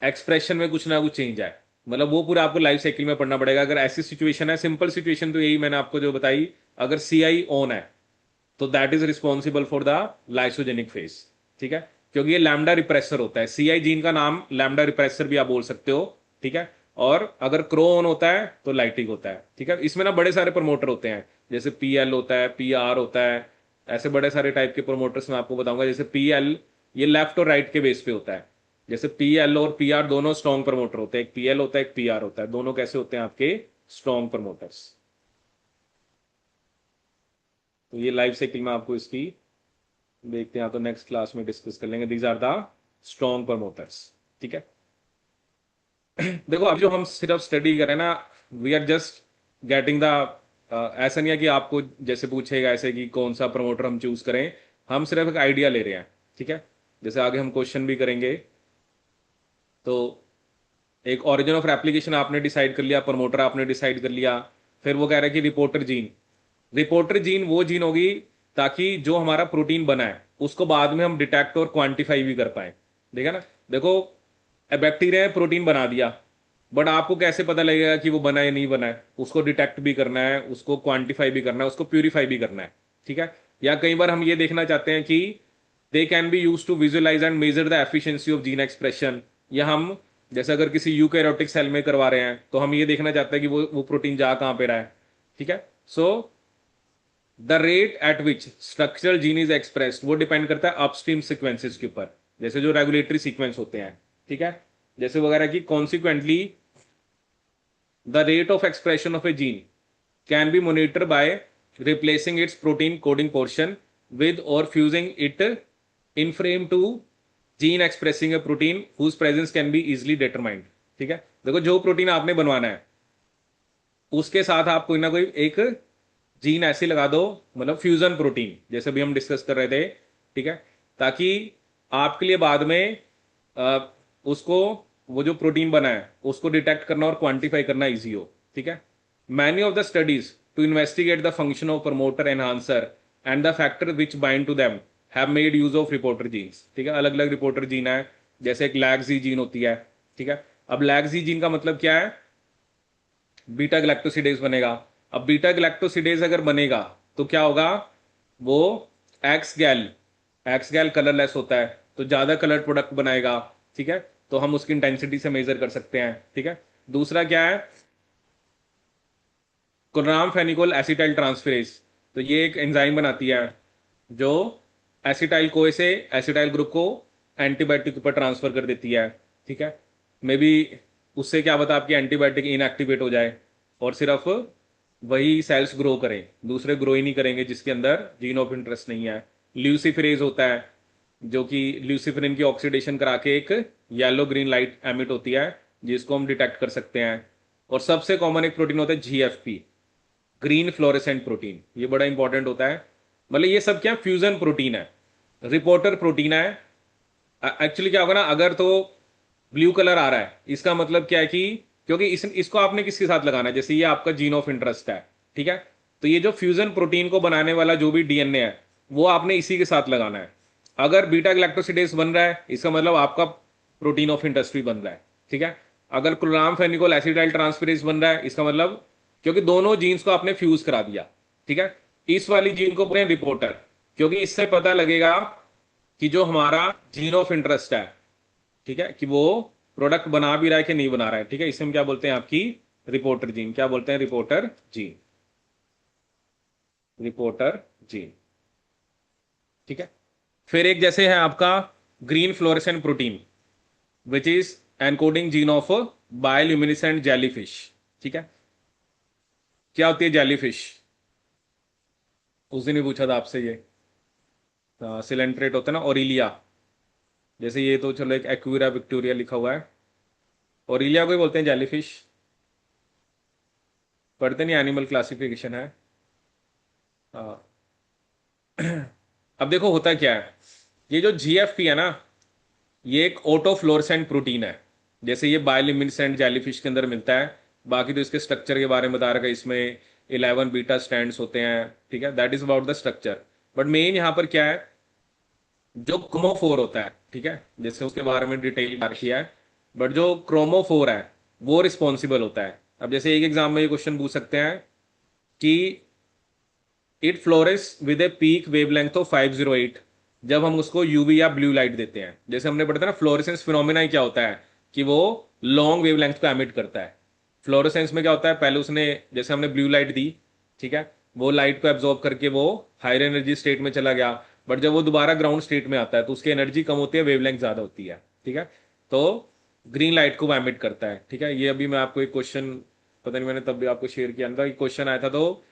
एक्सप्रेशन में कुछ ना कुछ चेंज है। मतलब वो पूरा आपको लाइफ साइकिल में पढ़ना पड़ेगा। अगर ऐसी सिचुएशन है, सिंपल सिचुएशन तो यही मैंने आपको जो बताई, अगर सीआई ऑन है तो that is responsible for the lysogenic phase. ठीक है, क्योंकि ये लैम्डा रिप्रेसर होता है, सीआई जीन का नाम लैम्डा रिप्रेसर भी आप बोल सकते हो। ठीक है, और अगर क्रो ऑन होता है तो लाइटिक होता है। ठीक है, इसमें ना बड़े सारे प्रमोटर होते हैं, जैसे पी एल होता है, पी आर होता है, ऐसे बड़े सारे टाइप के प्रमोटर्स मैं आपको बताऊंगा। जैसे पी एल, ये लेफ्ट और राइट के बेस पे होता है। जैसे पी एल और पी आर दोनों स्ट्रॉन्ग प्रमोटर होते हैं, एक पी एल होता है एक पी आर होता है, दोनों कैसे होते हैं आपके स्ट्रॉन्ग प्रमोटर्स। तो ये लाइफ साइकिल में आपको इसकी देखते हैं, तो नेक्स्ट क्लास में डिस्कस कर लेंगे। These are the strong promoters. ठीक है, देखो अब जो हम सिर्फ स्टडी करें ना, we are just getting the, ऐसा नहीं है कि आपको जैसे पूछेगा ऐसे कि कौन सा प्रमोटर हम चूज करें, हम सिर्फ एक आइडिया ले रहे हैं। ठीक है, जैसे आगे हम क्वेश्चन भी करेंगे, तो एक ओरिजिन ऑफ एप्लीकेशन आपने डिसाइड कर लिया, प्रमोटर आपने डिसाइड कर लिया, फिर वो कह रहा है कि रिपोर्टर जीन। रिपोर्टर जीन वो जीन होगी ताकि जो हमारा प्रोटीन बना है उसको बाद में हम डिटेक्ट और क्वांटिफाई भी कर पाए। देखा ना, देखो बैक्टीरिया ने प्रोटीन बना दिया, बट आपको कैसे पता लगेगा कि वो बना है या नहीं बना है? उसको डिटेक्ट भी करना है, उसको क्वांटिफाई भी करना है, उसको प्यूरिफाई भी करना है। ठीक है। या कई बार हम ये देखना चाहते हैं कि they can be use to visualize and measure the efficiency of gene expression. या हम जैसे अगर किसी यूकैरियोटिक सेल में करवा रहे हैं तो हम ये देखना चाहते हैं कि वो प्रोटीन जा कहाँ पे रहा है। ठीक है। So the rate at which structural gene is expressed वो डिपेंड करता है अपस्ट्रीम सीक्वेंसेस के ऊपर, जैसे जो रेगुलेटरी सीक्वेंस होते हैं। ठीक है। जैसे वगैरह की consequently the rate of expression of a gene can be monitored by replacing its protein coding portion with or fusing it in frame to gene expressing a protein whose presence can be easily determined। ठीक है। देखो जो protein आपने बनवाना है उसके साथ आप कोई ना कोई एक जीन ऐसे लगा दो, मतलब फ्यूजन प्रोटीन जैसे भी हम डिस्कस कर रहे थे। ठीक है। ताकि आपके लिए बाद में उसको वो जो प्रोटीन बना है उसको डिटेक्ट करना और क्वांटिफाई करना इजी हो। ठीक है। Many of the studies to investigate the function of promoter enhancer and the factor which bind to them have made use of reporter genes. ठीक है। अलग अलग रिपोर्टर जीन है, जैसे एक लैगजी जीन होती है। ठीक है। अब लैगजी जीन का मतलब क्या है? बीटा गैलेक्टोसिडेज बनेगा। अब बीटा गैलेक्टोसिडेज अगर बनेगा तो क्या होगा? वो एक्स गैल एक्स गैल कलरलेस होता है तो ज्यादा कलर प्रोडक्ट बनाएगा। ठीक है। तो हम उसकी इंटेंसिटी से मेजर कर सकते हैं। ठीक है। दूसरा क्या है? कोलराम फेनिकोल एसिटाइल ट्रांसफेरेज। तो ये एक एंजाइम बनाती है जो एसिटाइल को से एसिटाइल ग्रुप को एंटीबायोटिक पर ट्रांसफर कर देती है। ठीक है। मे बी उससे क्या बता आपकी एंटीबायोटिक इनएक्टिवेट हो जाए और सिर्फ वही सेल्स ग्रो करें, दूसरे ग्रो ही नहीं करेंगे जिसके अंदर जीन ऑफ इंटरेस्ट नहीं है। ल्यूसिफरेज होता है जो कि ल्यूसिफरिन की ऑक्सीडेशन करा के एक येलो ग्रीन लाइट एमिट होती है जिसको हम डिटेक्ट कर सकते हैं। और सबसे कॉमन एक प्रोटीन होता है जीएफपी, ग्रीन फ्लोरेसेंट प्रोटीन। ये बड़ा इंपॉर्टेंट होता है। मतलब ये सब क्या फ्यूजन प्रोटीन है, रिपोर्टर प्रोटीन है। एक्चुअली क्या होगा ना, अगर तो ब्लू कलर आ रहा है इसका मतलब क्या है कि क्योंकि इसको आपने किसके साथ लगाना है, जैसे ये आपका जीन ऑफ इंटरेस्ट है। ठीक है। तो ये जो फ्यूजन प्रोटीन को बनाने वाला जो भी डीएनए है वो आपने इसी के साथ लगाना है। अगर बीटा गैलेक्टोसिडेज बन रहा है इसका मतलब आपका प्रोटीन ऑफ इंटरेस्ट भी बन रहा है। ठीक है। अगर क्लोराम फेनिकोल एसिटाइल ट्रांसफेरेज बन रहा है इसका मतलब क्योंकि दोनों जीन्स को आपने फ्यूज करा दिया। ठीक है। इस वाली जीन को बोले रिपोर्टर, क्योंकि इससे पता लगेगा कि जो हमारा जीन ऑफ इंटरेस्ट है, ठीक है, कि वो प्रोडक्ट बना भी रहा है कि नहीं बना रहा है। ठीक है। इसे हम क्या बोलते हैं? आपकी रिपोर्टर जीन। क्या बोलते हैं? Reporter gene. Reporter gene. ठीक है। फिर एक जैसे है आपका green fluorescent protein which is encoding gene of bioluminescent jellyfish. ठीक है। क्या होती है जेलीफिश? उस दिन भी पूछा था आपसे ये। सिलेंट्रेट होता है ना, ओरिलिया। जैसे ये तो चलो एक एक्विरा विक्टोरिया लिखा हुआ है, ओरिलिया को ही बोलते हैं जेलीफिश। पढ़ते नहीं? एनिमल क्लासिफिकेशन है। हाँ। अब देखो होता क्या है, ये जो जीएफपी है ना ये एक ऑटोफ्लोरेसेंट प्रोटीन है। जैसे ये बायोल्यूमिनेसेंट जेलीफिश के अंदर मिलता है। बाकी तो इसके स्ट्रक्चर के बारे में बता रखा है, इसमें 11 बीटा स्ट्रैंड्स होते हैं। ठीक है। That is about the structure. But main यहां पर क्या है, जो क्रोमोफोर होता है, ठीक है, जैसे उसके बारे में डिटेल बात किया है, बट जो क्रोमोफोर है वो रिस्पॉन्सिबल होता है। अब जैसे एक एग्जाम में ये क्वेश्चन पूछ सकते हैं कि it Flores with a peak wavelength of 508 जब हम उसको यूवी या ब्लू लाइट देते हैं। जैसे हमने पढ़ा था ना फ्लोरेसेंस फिनोमिना ही क्या होता है कि वो लॉन्ग वेवलेंथ को एमिट करता है। फ्लोरेसेंस में क्या होता है, पहले उसने जैसे हमने ब्लू लाइट दी, ठीक है, वो लाइट को एब्जॉर्ब करके वो हायर एनर्जी स्टेट में चला गया। बट जब वो दोबारा ग्राउंड स्टेट में आता है तो उसकी एनर्जी कम होती है, वेवलेंथ ज्यादा होती है। ठीक है। तो ग्रीन लाइट को वो एमिट करता है। ठीक है। ये अभी मैं आपको एक क्वेश्चन, पता नहीं मैंने तब भी आपको शेयर किया था, क्वेश्चन आया था। तो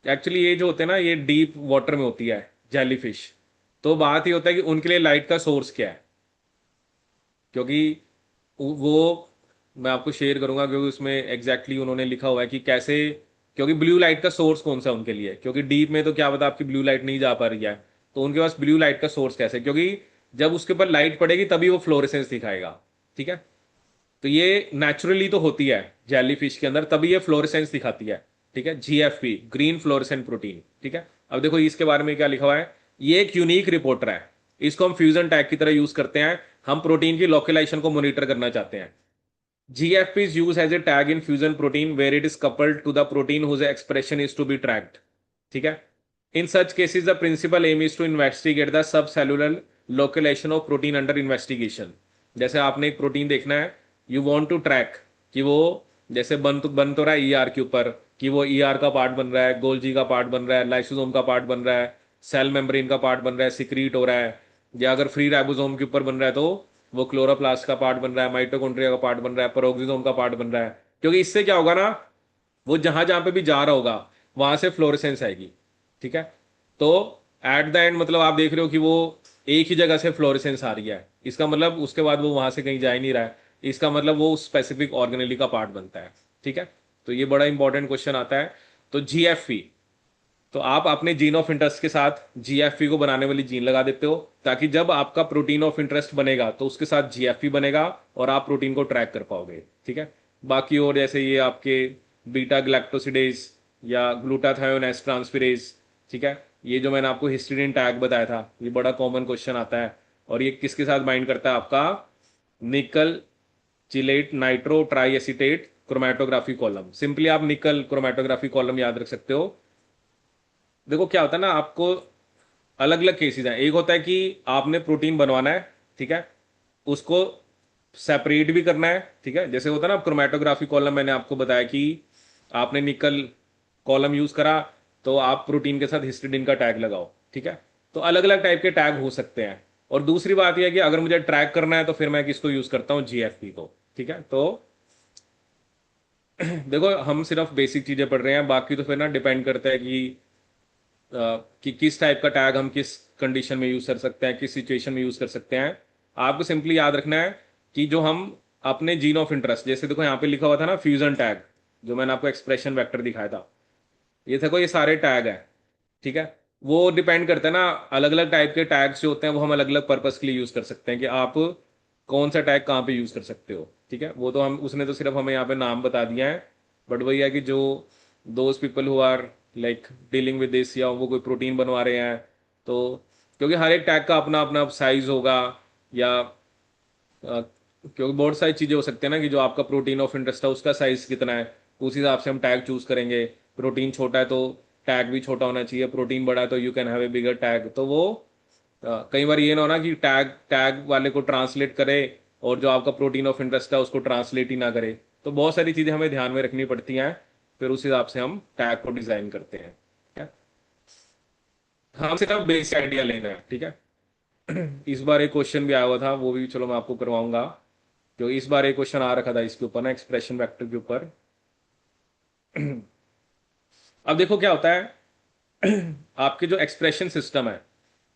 एक्चुअली ये जो होते हैं ना ये डीप वाटर में होती है जेलीफिश। तो बात ये होता है कि उनके लिए लाइट का सोर्स क्या है, क्योंकि वो मैं आपको शेयर करूंगा क्योंकि उसमें एग्जैक्टली उन्होंने लिखा हुआ है कि कैसे, क्योंकि ब्लू लाइट का सोर्स कौन सा है उनके लिए, क्योंकि डीप में तो क्या पता आपकी ब्लू लाइट नहीं जा पा रही है, तो उनके पास ब्लू लाइट का सोर्स कैसे, क्योंकि जब उसके ऊपर लाइट पड़ेगी तभी वो फ्लोरेसेंस दिखाएगा। ठीक है। तो ये नेचुरली तो होती है जेलीफिश के अंदर, तभी ये फ्लोरेसेंस दिखाती है। ठीक है। GFP, green fluorescent protein. ठीक है। अब देखो इसके बारे में क्या लिखा हुआ है, ये एक यूनिक रिपोर्टर है, इसको हम फ्यूजन टैग की तरह यूज करते हैं। हम प्रोटीन की लोकेलाइजेशन को मॉनिटर करना चाहते हैं। GFP is used as a tag in fusion protein where it is coupled to the protein whose expression is to be tracked. ठीक है. In such cases, the principal aim is to investigate the subcellular location of protein under investigation. जैसे आपने एक protein देखना है, you want to track कि वो जैसे बन तो रहा है ER के ऊपर, कि वो ER का पार्ट बन रहा है, गोल्जी का पार्ट बन रहा है, लाइसोसोम का पार्ट बन रहा है, सेल मेम्ब्रेन का पार्ट बन रहा है, सिक्रीट हो रहा है, या अगर फ्री राइबोसोम के ऊपर बन रहा है तो वो क्लोरोप्लास्ट का पार्ट बन रहा है, माइटोकॉन्ड्रिया का पार्ट बन रहा है, पेरोक्सिसोम का पार्ट बन रहा है. क्योंकि इससे क्या होगा ना, वो जहां जहां पे भी जा रहा होगा वहां से फ्लोरेसेंस आएगी. ठीक है. तो एट द एंड मतलब आप देख रहे हो कि वो एक ही जगह से फ्लोरेसेंस आ रही है, इसका मतलब उसके बाद वो वहां से कहीं जा ही नहीं रहा है, इसका मतलब वो स्पेसिफिक ऑर्गेनेली का पार्ट बनता है. ठीक है. तो ये बड़ा इंपॉर्टेंट क्वेश्चन आता है. तो GFP, तो आप अपने जीन ऑफ इंटरेस्ट के साथ GFP को बनाने वाली जीन लगा देते हो, ताकि जब आपका प्रोटीन ऑफ इंटरेस्ट बनेगा तो उसके साथ GFP बनेगा और आप प्रोटीन को ट्रैक कर पाओगे. ठीक है. बाकी और जैसे ये आपके बीटा ग्लैक्टोसिडेज या ग्लूटाथायोन एस ट्रांसफेरेज. ठीक है. ये जो मैंने आपको हिस्टीडीन टैग बताया था, ये बड़ा कॉमन क्वेश्चन आता है. और ये किसके साथ बाइंड करता है? आपका निकल chelate nitro try acetate chromatography column. Simply आप निकल क्रोमेटोग्राफी कॉलम याद रख सकते हो. देखो क्या होता है ना, आपको अलग अलग केसेस हैं. एक होता है कि आपने प्रोटीन बनवाना है. ठीक है. उसको सेपरेट भी करना है. ठीक है. जैसे होता है ना क्रोमेटोग्राफी कॉलम, मैंने आपको बताया कि आपने निकल कॉलम यूज करा तो आप प्रोटीन के साथ हिस्टिडीन का टैग लगाओ. ठीक है. तो अलग अलग टाइप के टैग हो सकते हैं. और दूसरी बात यह है कि अगर मुझे ट्रैक करना है तो फिर मैं किसको यूज करता हूं? GFP को. ठीक है. तो देखो हम सिर्फ बेसिक चीजें पढ़ रहे हैं, बाकी तो फिर ना डिपेंड करता है कि किस टाइप का टैग हम किस कंडीशन में यूज कर सकते हैं, किस सिचुएशन में यूज कर सकते हैं. आपको सिंपली याद रखना है कि जो हम अपने जीन ऑफ इंटरेस्ट, जैसे देखो यहाँ पे लिखा हुआ था ना फ्यूजन टैग, जो मैंने आपको एक्सप्रेशन वेक्टर दिखाया था, ये देखो ये सारे टैग है. ठीक है. वो डिपेंड करता है ना, अलग अलग टाइप के टैग्स जो होते हैं वो हम अलग अलग पर्पस के लिए यूज कर सकते हैं, कि आप कौन सा टैग कहाँ पे यूज कर सकते हो. ठीक है. वो तो हम, उसने तो सिर्फ हमें यहाँ पे नाम बता दिया है. बट वही है कि जो those people who are like dealing with this, या वो कोई प्रोटीन बनवा रहे हैं, तो क्योंकि हर एक टैग का अपना अपना साइज होगा, या क्योंकि बहुत सारी चीजें हो सकती है ना, कि जो आपका प्रोटीन ऑफ इंटरेस्ट है उसका साइज कितना है, उस हिसाब से हम टैग चूज करेंगे. प्रोटीन छोटा है तो टैग भी छोटा होना चाहिए, प्रोटीन बड़ा है तो you can have a bigger tag. तो वो कई बार ये ना हो ना कि टैग टैग वाले को ट्रांसलेट करे और जो आपका प्रोटीन ऑफ इंटरेस्ट है उसको ट्रांसलेट ही ना करे. तो बहुत सारी चीजें हमें ध्यान में रखनी पड़ती हैं, फिर उस हिसाब से हम टैग को डिजाइन करते हैं. ठीक है. हम सिर्फ बेसिक आइडिया लेना है. ठीक है. इस बार एक क्वेश्चन भी आया हुआ था, वो भी चलो मैं आपको करवाऊंगा. जो इस बार एक क्वेश्चन आ रखा था इसके ऊपर ना, एक्सप्रेशन वेक्टर के ऊपर. अब देखो क्या होता है, आपके जो एक्सप्रेशन सिस्टम है,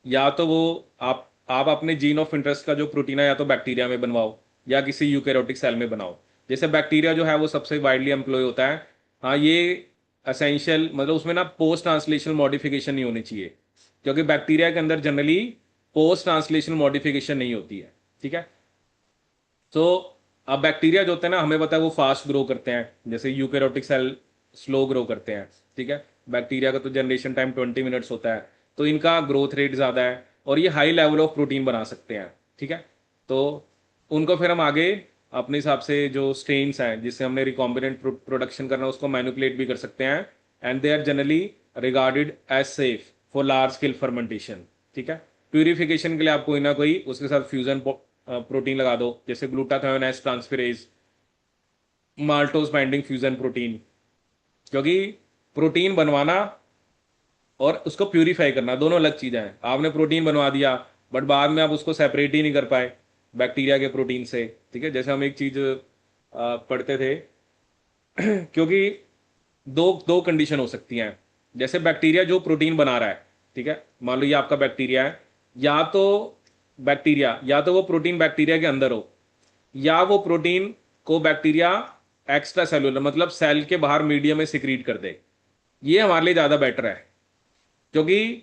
या तो वो आप अपने जीन ऑफ इंटरेस्ट का जो प्रोटीन है या तो बैक्टीरिया में बनवाओ या किसी यूकैरियोटिक सेल में बनाओ. जैसे बैक्टीरिया जो है वो सबसे वाइडली एम्प्लॉय होता है. हाँ, ये असेंशियल, मतलब उसमें ना पोस्ट ट्रांसलेशनल मॉडिफिकेशन नहीं होनी चाहिए, क्योंकि बैक्टीरिया के अंदर जनरली पोस्ट ट्रांसलेशनल मॉडिफिकेशन नहीं होती है. ठीक है. तो अब बैक्टीरिया जो होते हैं ना, हमें पता है वो फास्ट ग्रो करते हैं, जैसे यूकैरियोटिक सेल स्लो ग्रो करते हैं. ठीक है. बैक्टीरिया का तो जनरेशन टाइम 20 मिनट्स होता है, तो इनका ग्रोथ रेट ज़्यादा है और ये हाई लेवल ऑफ प्रोटीन बना सकते हैं. ठीक है. तो उनको फिर हम आगे अपने हिसाब से जो स्ट्रेन्स हैं जिससे हमने रिकॉम्बिनेंट प्रोडक्शन करना है उसको मैनिपुलेट भी कर सकते हैं. And they are generally regarded as safe for large scale fermentation. ठीक है. प्यूरिफिकेशन के लिए आप कोई ना कोई उसके साथ फ्यूजन प्रोटीन लगा दो, जैसे glutathione S transferase, maltose binding fusion protein. क्योंकि प्रोटीन बनवाना और उसको प्यूरिफाई करना दोनों अलग चीजें हैं. आपने प्रोटीन बनवा दिया बट बाद में आप उसको सेपरेट ही नहीं कर पाए बैक्टीरिया के प्रोटीन से. ठीक है. जैसे हम एक चीज पढ़ते थे, क्योंकि दो दो कंडीशन हो सकती हैं. जैसे बैक्टीरिया जो प्रोटीन बना रहा है, ठीक है, मान लो ये आपका बैक्टीरिया है, या तो वो प्रोटीन बैक्टीरिया के अंदर हो, या वो प्रोटीन को बैक्टीरिया एक्स्ट्रा सेलुलर मतलब सेल के बाहर मीडियम में सिक्रीट कर दे. ये हमारे लिए ज्यादा बेटर है, क्योंकि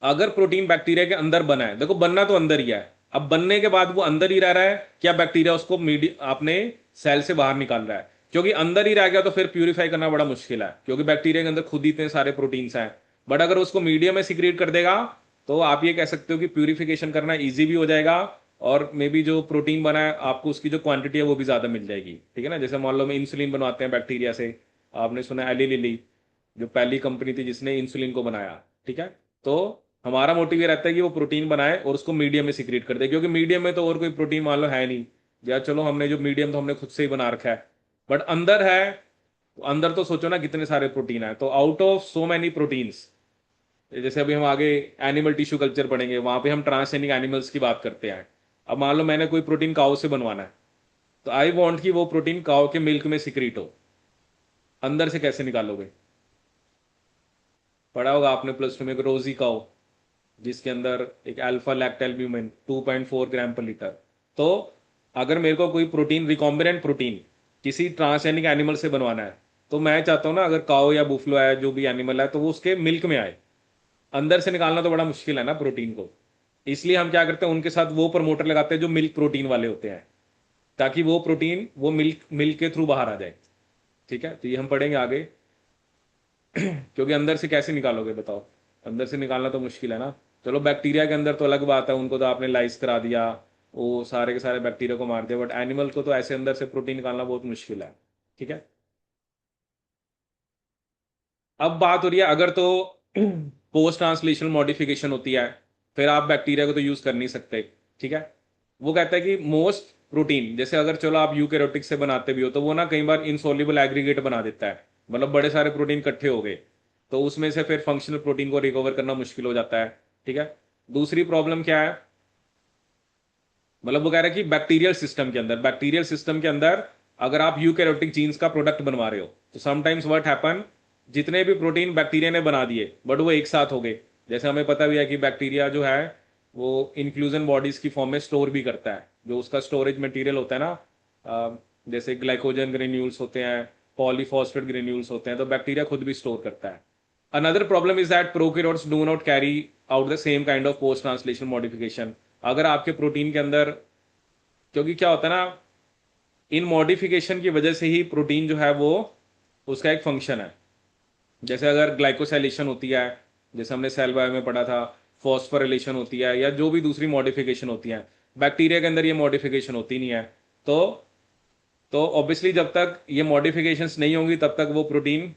अगर प्रोटीन बैक्टीरिया के अंदर बना है, देखो बनना तो अंदर ही है, अब बनने के बाद वो अंदर ही रह रहा है, क्या बैक्टीरिया उसको अपने सेल से बाहर निकाल रहा है? क्योंकि अंदर ही रह गया तो फिर प्यूरिफाई करना बड़ा मुश्किल है, क्योंकि बैक्टीरिया के अंदर खुद ही इतने सारे प्रोटीन्स हैं. बट अगर उसको मीडियम में सिक्रीट कर देगा तो आप ये कह सकते हो कि प्यूरिफिकेशन करना ईजी भी हो जाएगा और मे बी जो प्रोटीन बना है आपको उसकी जो क्वांटिटी है वो भी ज़्यादा मिल जाएगी, ठीक है ना। जैसे मान लो हम इंसुलिन बनवाते हैं बैक्टीरिया से, आपने सुना एली लिली, जो पहली कंपनी थी जिसने इंसुलिन को बनाया, ठीक है। तो हमारा मोटिव ये रहता है कि वो प्रोटीन बनाए और उसको मीडियम में सिक्रीट कर दे, क्योंकि मीडियम में तो और कोई प्रोटीन मान लो है नहीं, या चलो हमने जो मीडियम तो हमने खुद से ही बना रखा है, बट अंदर है, तो अंदर तो सोचो ना कितने सारे प्रोटीन है। तो out of so many proteins, जैसे अभी हम आगे एनिमल टिश्यू कल्चर पढ़ेंगे, वहां पे हम ट्रांसजेनिक एनिमल्स की बात करते हैं। अब मान लो मैंने कोई प्रोटीन काऊ से बनवाना है, तो आई वांट कि वो प्रोटीन काऊ के मिल्क में सिक्रीट हो, अंदर से कैसे निकालोगे? पढ़ा होगा आपने प्लस टू में एक रोजी काऊ, जिसके अंदर एक अल्फा लैक्टोल्ब्यूमिन 2.4 ग्राम पर लीटर। तो अगर मेरे को कोई प्रोटीन, रिकॉम्बिनेंट प्रोटीन किसी ट्रांसजेनिक एनिमल से बनवाना है, तो मैं चाहता हूं ना अगर काऊ या बुफलो है, जो भी एनिमल है, तो वो उसके मिल्क में आए। अंदर से निकालना तो बड़ा मुश्किल है ना प्रोटीन को। इसलिए हम क्या करते हैं, उनके साथ वो प्रमोटर लगाते हैं जो मिल्क प्रोटीन वाले होते हैं, ताकि वो प्रोटीन वो मिल्क मिल्क के थ्रू बाहर आ जाए, ठीक है। तो ये हम पढ़ेंगे आगे। क्योंकि अंदर से कैसे निकालोगे बताओ, अंदर से निकालना तो मुश्किल है ना। चलो बैक्टीरिया के अंदर तो अलग बात है, उनको तो आपने लाइस करा दिया, वो सारे के सारे बैक्टीरिया को मार दिया, बट एनिमल को तो ऐसे अंदर से प्रोटीन निकालना बहुत मुश्किल है, ठीक है। अब बात हो रही है अगर तो पोस्ट ट्रांसलेशनल मॉडिफिकेशन होती है, फिर आप बैक्टीरिया को तो यूज कर नहीं सकते, ठीक है। वो कहता है कि मोस्ट प्रोटीन, जैसे अगर चलो आप यूकेरोटिक से बनाते भी हो, तो वो ना कई बार इनसॉल्युबल एग्रीगेट बना देता है, मतलब बड़े सारे प्रोटीन इकट्ठे हो गए, तो उसमें से फिर फंक्शनल प्रोटीन को रिकवर करना मुश्किल हो जाता है, ठीक है। दूसरी प्रॉब्लम क्या है, मतलब वो कह रहा है कि बैक्टीरियल सिस्टम के अंदर अगर आप यूकेरोटिक जीन्स का प्रोडक्ट बनवा रहे हो, तो समटाइम्स व्हाट हैपन, जितने भी प्रोटीन बैक्टीरिया ने बना दिए बट वो एक साथ हो गए। जैसे हमें पता भी है कि बैक्टीरिया जो है वो इंक्लूजन बॉडीज की फॉर्म में स्टोर भी करता है, जो उसका स्टोरेज मटेरियल होता है ना, जैसे ग्लाइकोजन ग्रेन्यूल्स होते हैं, पॉलीफॉस्फेट ग्रेन्यूल्स होते हैं, तो बैक्टीरिया खुद भी स्टोर करता है। Another problem is that prokaryotes do not carry out the same kind of post translation modification। अगर आपके प्रोटीन के अंदर, क्योंकि क्या होता है ना, इन मॉडिफिकेशन की वजह से ही प्रोटीन जो है वो, उसका एक फंक्शन है। जैसे अगर ग्लाइकोसाइलेशन होती है, जैसे हमने सेल बायो में पढ़ा था, फॉस्फोरिलेशन होती है, या जो भी दूसरी मॉडिफिकेशन होती है, बैक्टीरिया के अंदर ये मॉडिफिकेशन होती नहीं है। तो तो ऑब्वियसली जब तक ये मॉडिफिकेशंस नहीं होंगी तब तक वो प्रोटीन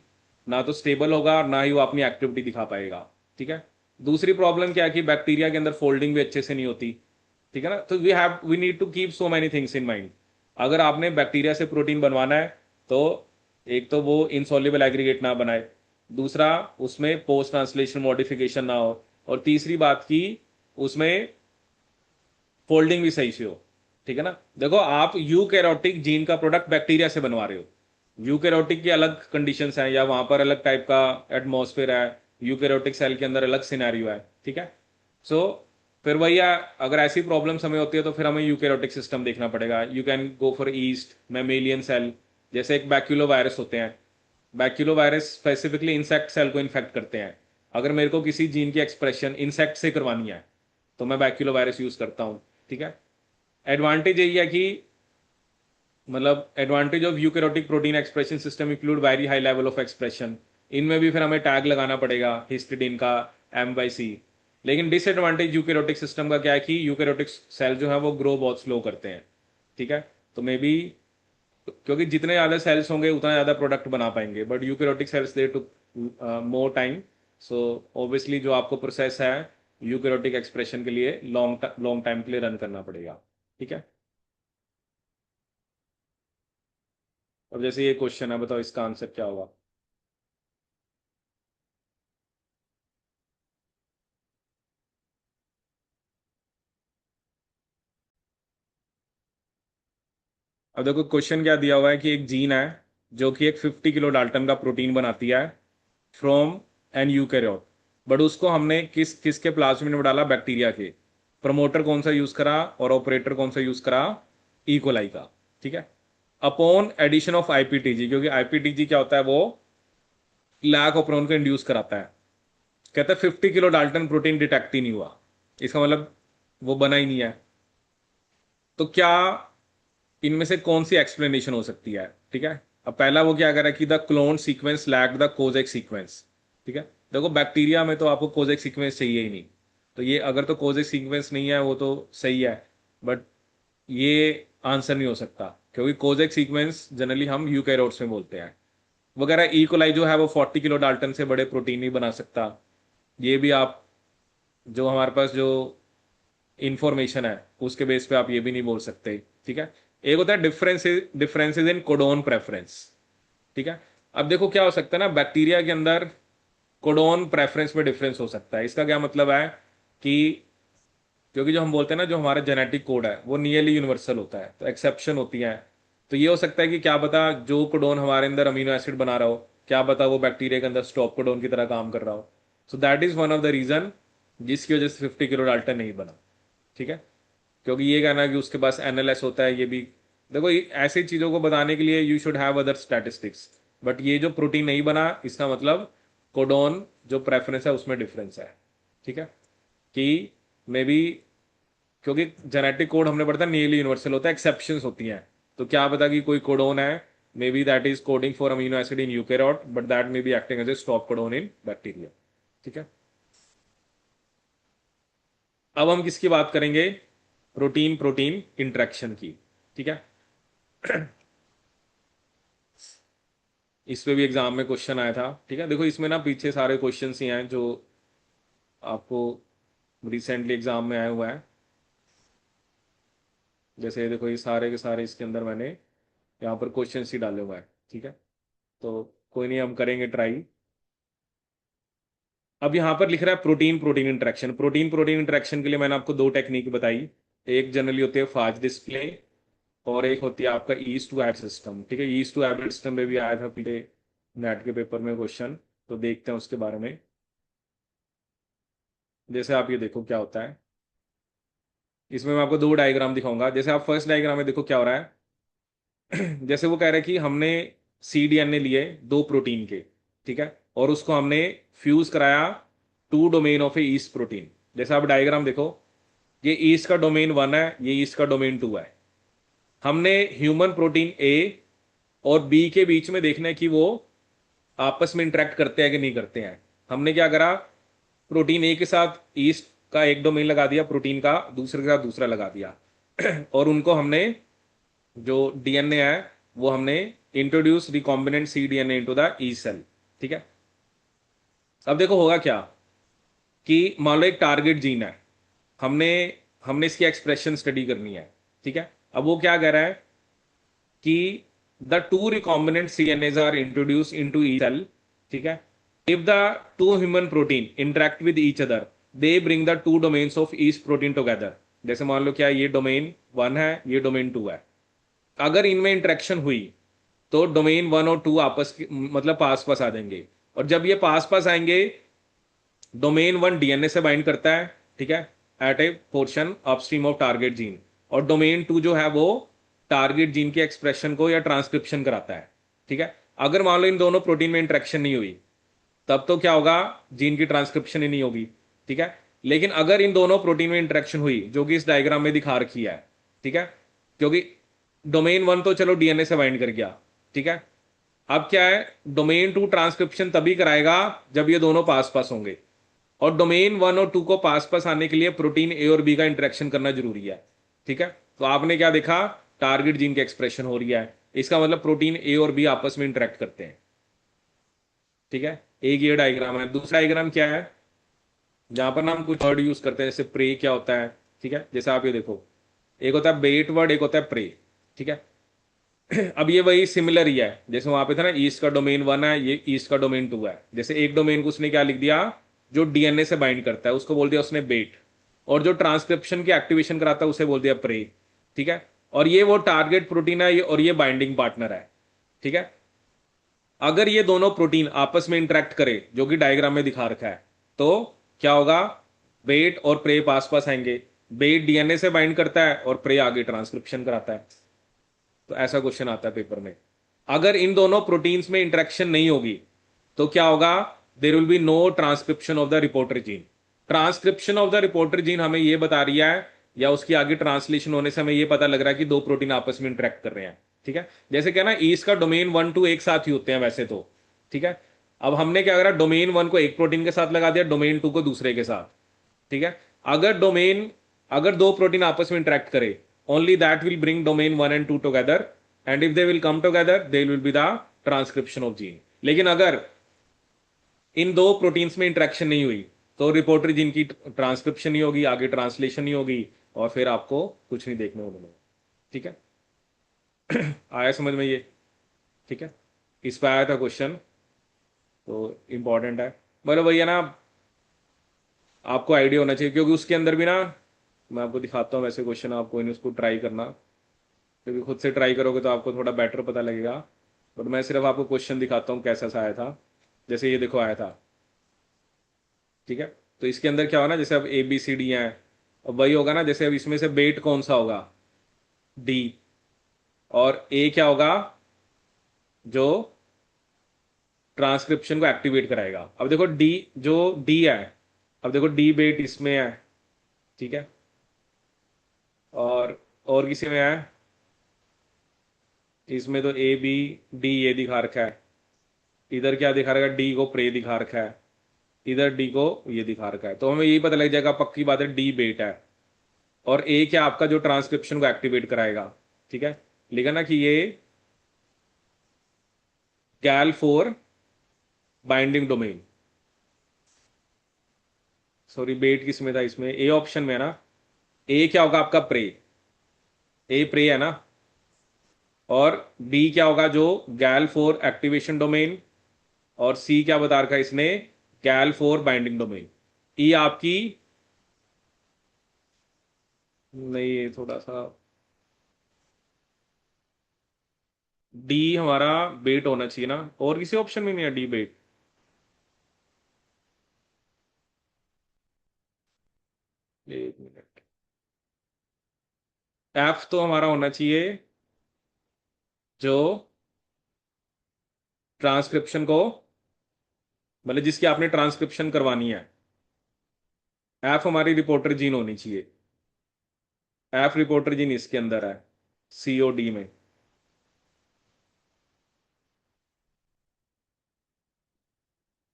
ना तो स्टेबल होगा और ना ही वो अपनी एक्टिविटी दिखा पाएगा, ठीक है। दूसरी प्रॉब्लम क्या है कि बैक्टीरिया के अंदर फोल्डिंग भी अच्छे से नहीं होती, ठीक है ना। तो we need to keep so many things in mind. अगर आपने बैक्टीरिया से प्रोटीन बनवाना है, तो एक तो वो इनसॉल्युबल एग्रीगेट ना बनाए, दूसरा उसमें पोस्ट ट्रांसलेशन मॉडिफिकेशन ना हो, और तीसरी बात की उसमें फोल्डिंग भी सही से हो, ठीक है ना। देखो आप यूकैरियोटिक जीन का प्रोडक्ट बैक्टीरिया से बनवा रहे हो, यूकैरियोटिक की अलग कंडीशंस हैं, या वहां पर अलग टाइप का एटमॉस्फेयर है, यूकैरियोटिक सेल के अंदर अलग सिनेरियो है, ठीक है। सो फिर वही है, अगर ऐसी प्रॉब्लम्स हमें होती है तो फिर हमें यूकैरियोटिक सिस्टम देखना पड़ेगा। You can go for yeast mammalian cell, जैसे एक बैक्यूलो वायरस होते हैं, baculovirus specifically insect cell को इन्फेक्ट करते हैं। अगर मेरे को किसी जीन की एक्सप्रेशन इंसेक्ट से करवानी है, तो मैं बैक्यूलो वायरस यूज करता हूँ, ठीक है। एडवांटेज यही है कि, मतलब advantage of eukaryotic protein expression system include very high level of expression. इनमें भी फिर हमें टैग लगाना पड़ेगा हिस्टिडीन का, M/C। लेकिन डिसएडवांटेज यूकैरियोटिक सिस्टम का क्या है कि यूकैरियोटिक सेल जो है वो ग्रो बहुत स्लो करते हैं, ठीक है। तो मे बी, क्योंकि जितने ज्यादा सेल्स होंगे उतना ज्यादा प्रोडक्ट बना पाएंगे, but eukaryotic cells they to more time. So obviously जो आपको प्रोसेस है यूकैरियोटिक एक्सप्रेशन के लिए लॉन्ग लॉन्ग टाइम के लिए रन करना पड़ेगा, ठीक है। अब जैसे ये क्वेश्चन है, बताओ इसका आंसर क्या होगा। अब देखो क्वेश्चन क्या दिया हुआ है कि एक जीन है जो कि एक 50 किलो डाल्टन का प्रोटीन बनाती है फ्रॉम एन यूकैरियोट, बट उसको हमने किसके प्लाज्मिड में डाला, बैक्टीरिया के। प्रमोटर कौन सा यूज करा और ऑपरेटर कौन सा यूज करा, इकोलाई का, ठीक है। अपॉन एडिशन ऑफ आईपीटीजी, क्योंकि आईपीटीजी क्या होता है, वो लैक ऑफ को इंड्यूस कराता है। कहता है 50 किलो डाल्टन प्रोटीन डिटेक्ट ही नहीं हुआ, इसका मतलब वो बना ही नहीं है। तो क्या इनमें से कौन सी एक्सप्लेनेशन हो सकती है, ठीक है। अब पहला वो क्या कह रहा है कि the clone sequence lack the Kozak sequence, ठीक है। देखो बैक्टीरिया में तो आपको कोजेक सीक्वेंस चाहिए ही नहीं, तो ये अगर तो कोजेक सीक्वेंस नहीं है वो तो सही है। बट ये आंसर नहीं हो सकता, क्योंकि कोजेक सीक्वेंस जनरली हम यूकैरियोट्स में बोलते हैं वगैरह। इकोलाई जो है वो 40 किलो डाल्टन से बड़े प्रोटीन नहीं बना सकता। ये भी आप, जो हमारे पास जो इंफॉर्मेशन है उसके बेस पे आप ये भी नहीं बोल सकते। ठीक है। एक होता है डिफरेंसेस इन कोडोन प्रेफरेंस। ठीक है। अब देखो क्या हो सकता है ना, बैक्टीरिया के अंदर कोडोन प्रेफरेंस में डिफरेंस हो सकता है। इसका क्या मतलब है कि, क्योंकि जो हम बोलते हैं ना, जो हमारा जेनेटिक कोड है वो नियरली यूनिवर्सल होता है, तो एक्सेप्शन होती है। तो ये हो सकता है कि क्या पता जो कोडोन हमारे अंदर अमीनो एसिड बना रहा हो, क्या पता वो बैक्टीरिया के अंदर स्टॉप कोडोन की तरह काम कर रहा हो। So that is one of the reason जिसकी वजह से 50 किलो डाल्टन नहीं बना। ठीक है। क्योंकि ये कहना कि उसके पास एनएलएस होता है, ये भी देखो, ऐसी चीजों को बताने के लिए you should have other statistics. But ये जो प्रोटीन नहीं बना, इसका मतलब कोडोन जो प्रेफरेंस है उसमें डिफरेंस है। ठीक है। कि मे बी, क्योंकि जेनेटिक कोड हमने पढ़ा था नियरली यूनिवर्सल होता है, एक्सेप्शंस होती हैं। तो क्या पता कि कोई कोडोन है, maybe that is coding for amino acid in eukaryote, but that may be acting as a stop codon in bacteria. ठीक है। अब हम किसकी बात करेंगे, प्रोटीन प्रोटीन इंटरेक्शन की। ठीक है। इस पे भी एग्जाम में क्वेश्चन आया था। ठीक है। देखो इसमें ना पीछे सारे क्वेश्चन ही हैं जो आपको रिसेंटली एग्जाम में आए हुआ है। जैसे देखो ये सारे के सारे इसके अंदर मैंने यहाँ पर क्वेश्चन ही डाले हुए हैं। ठीक है। तो कोई नहीं, हम करेंगे ट्राई। अब यहाँ पर लिख रहा है protein protein interaction. Protein protein interaction के लिए मैंने आपको दो टेक्निक बताई। एक जनरली होती है फाज डिस्प्ले, और एक होती है आपका ईस्ट टू एब सिस्टम। ठीक है। ईस्ट टू एब सिस्टम में भी आया था पीछे नेट के पेपर में क्वेश्चन, तो देखते हैं उसके बारे में। जैसे आप ये देखो क्या होता है, इसमें मैं आपको दो डायग्राम दिखाऊंगा। जैसे आप फर्स्ट डायग्राम में देखो क्या हो रहा है। जैसे वो कह रहे हैं कि हमने सीडीएनए लिए दो प्रोटीन के। ठीक है। और उसको हमने फ्यूज कराया to domain of a yeast protein. जैसे आप डायग्राम देखो, ये ईस्ट का डोमेन 1 है, ये ईस्ट का डोमेन 2 है। हमने ह्यूमन प्रोटीन ए और बी के बीच में देखना है कि वो आपस में इंटरेक्ट करते हैं कि नहीं करते हैं। हमने क्या करा, प्रोटीन ए के साथ ईस्ट का एक डोमेन लगा दिया, प्रोटीन का दूसरे के साथ दूसरा लगा दिया। और उनको हमने, जो डीएनए है वो हमने introduce recombinant C DNA into the E cell. ठीक है। अब देखो होगा क्या, कि मान लो एक टारगेट जीन है, हमने हमने इसकी एक्सप्रेशन स्टडी करनी है। ठीक है। अब वो क्या कह रहा है कि the two recombinant cDNAs are introduce into E cell. ठीक है। If the two human protein interact with each other, they bring the two domains of each protein together. जैसे मान लो क्या, ये डोमेन 1 है, ये डोमेन 2 है। अगर इनमें इंटरेक्शन हुई तो डोमेन 1 और 2 आपस की मतलब पास पास आ जाएंगे। और जब ये पास पास आएंगे, डोमेन 1 डीएनए से बाइंड करता है। ठीक है। At a portion upstream of target gene. और डोमेन 2 जो है वो टारगेट जीन के एक्सप्रेशन को या ट्रांसक्रिप्शन कराता है। ठीक है। अगर मान लो इन दोनों प्रोटीन में इंटरेक्शन नहीं हुई, तब तो क्या होगा, जीन की ट्रांसक्रिप्शन ही नहीं होगी। ठीक है। लेकिन अगर इन दोनों प्रोटीन में इंटरेक्शन हुई, जो कि इस डायग्राम में दिखा रखी है। ठीक है। क्योंकि डोमेन 1 तो चलो डीएनए से बाइंड कर गया। ठीक है। अब क्या है, डोमेन 2 ट्रांसक्रिप्शन तभी कराएगा जब ये दोनों पास पास होंगे। और डोमेन 1 और 2 को पास पास आने के लिए प्रोटीन ए और बी का इंटरेक्शन करना जरूरी है। ठीक है। तो आपने क्या देखा, टारगेट जीन की एक्सप्रेशन हो रही है, इसका मतलब प्रोटीन ए और बी आपस में इंटरेक्ट करते हैं। ठीक है। एक ये डायग्राम है। दूसरा डायग्राम क्या है, जहां पर ना हम कुछ वर्ड यूज करते हैं, जैसे प्रे क्या होता है। ठीक है। जैसे आप ये देखो, एक होता है बेट वर्ड, एक होता है प्रे। ठीक है। अब ये वही सिमिलर ही है, जैसे वहां पे था ना, ईस्ट का डोमेन 1 है, ये ईस्ट का डोमेन 2 है। जैसे एक डोमेन को उसने क्या लिख दिया, जो डीएनए से बाइंड करता है उसको बोल दिया उसने बेट, और जो ट्रांसक्रिप्शन की एक्टिवेशन कराता है उसे बोल दिया प्रे। ठीक है। और ये वो टारगेट प्रोटीन है, और ये बाइंडिंग पार्टनर है। ठीक है। अगर ये दोनों प्रोटीन आपस में इंटरेक्ट करे, जो कि डायग्राम में दिखा रखा है, तो क्या होगा, बेट और प्रे पास पास आएंगे। बेट डीएनए से बाइंड करता है और प्रे आगे ट्रांसक्रिप्शन कराता है। तो ऐसा क्वेश्चन आता है पेपर में। अगर इन दोनों प्रोटीन्स में इंटरेक्शन नहीं होगी तो क्या होगा, there will be no transcription of the reporter gene. Transcription of the reporter gene हमें यह बता रही है, या उसकी आगे ट्रांसलेशन होने से हमें यह पता लग रहा है कि दो प्रोटीन आपस में इंटरेक्ट कर रहे हैं। ठीक है। जैसे क्या ना, ईस्ट का डोमेन 1 2 एक साथ ही होते हैं वैसे तो। ठीक है। अब हमने क्या करा, डोमेन 1 को एक प्रोटीन के साथ लगा दिया, डोमेन 2 को दूसरे के साथ। ठीक है। अगर डोमेन अगर दो प्रोटीन आपस में इंटरेक्ट करे, only that will bring domain 1 and 2 together, and if they will come together they will be the transcription of gene. लेकिन अगर इन दो प्रोटीन्स में इंटरेक्शन नहीं हुई तो रिपोर्टरी जीन की ट्रांसक्रिप्शन नहीं होगी, आगे ट्रांसलेशन नहीं होगी, और फिर आपको कुछ नहीं देखने को मिलेगा। ठीक है, आया समझ में ये? ठीक है, इस पर आया था क्वेश्चन, तो इंपॉर्टेंट है। मतलब भैया ना, आपको आइडिया होना चाहिए, क्योंकि उसके अंदर भी ना, मैं आपको दिखाता हूँ वैसे क्वेश्चन, आपको इन उसको ट्राई करना, क्योंकि खुद से ट्राई करोगे तो आपको थोड़ा बेटर पता लगेगा। बट मैं सिर्फ आपको क्वेश्चन दिखाता हूँ कैसा सा आया था। जैसे ये देखो आया था, ठीक है। तो इसके अंदर क्या होगा ना, जैसे अब ए बी सी डी है, अब वही होगा ना, जैसे अब इसमें से बेट कौन सा होगा, डी, और ए क्या होगा, जो ट्रांसक्रिप्शन को एक्टिवेट कराएगा। अब देखो डी, जो डी है, अब देखो डी बेट इसमें है, ठीक है, और किसी में है, इसमें तो ए बी डी ये दिखा रखा है, इधर क्या दिखा रखा है, डी को प्रे दिखा रखा है, इधर डी को ये दिखा रखा है। तो हमें यही पता लग जाएगा पक्की बात है, डी बेट है, और ए क्या आपका जो ट्रांसक्रिप्शन को एक्टिवेट कराएगा। ठीक है, लिखा ना कि ये गैल फोर बाइंडिंग डोमेन, सॉरी बेट किस में था, इसमें ए ऑप्शन में है ना। ए क्या होगा आपका, प्रे, ए प्रे है ना, और बी क्या होगा, जो गैल फोर एक्टिवेशन डोमेन, और सी क्या बता रखा है इसने, गैल फोर बाइंडिंग डोमेन। ई आपकी, नहीं ये थोड़ा सा, डी हमारा बेट होना चाहिए ना, और किसी ऑप्शन में नहीं है डी बेट। एक मिनट, एफ तो हमारा होना चाहिए जो ट्रांसक्रिप्शन को, मतलब जिसकी आपने ट्रांसक्रिप्शन करवानी है, एफ हमारी रिपोर्टर जीन होनी चाहिए। एफ रिपोर्टर जीन इसके अंदर है, सीओडी में।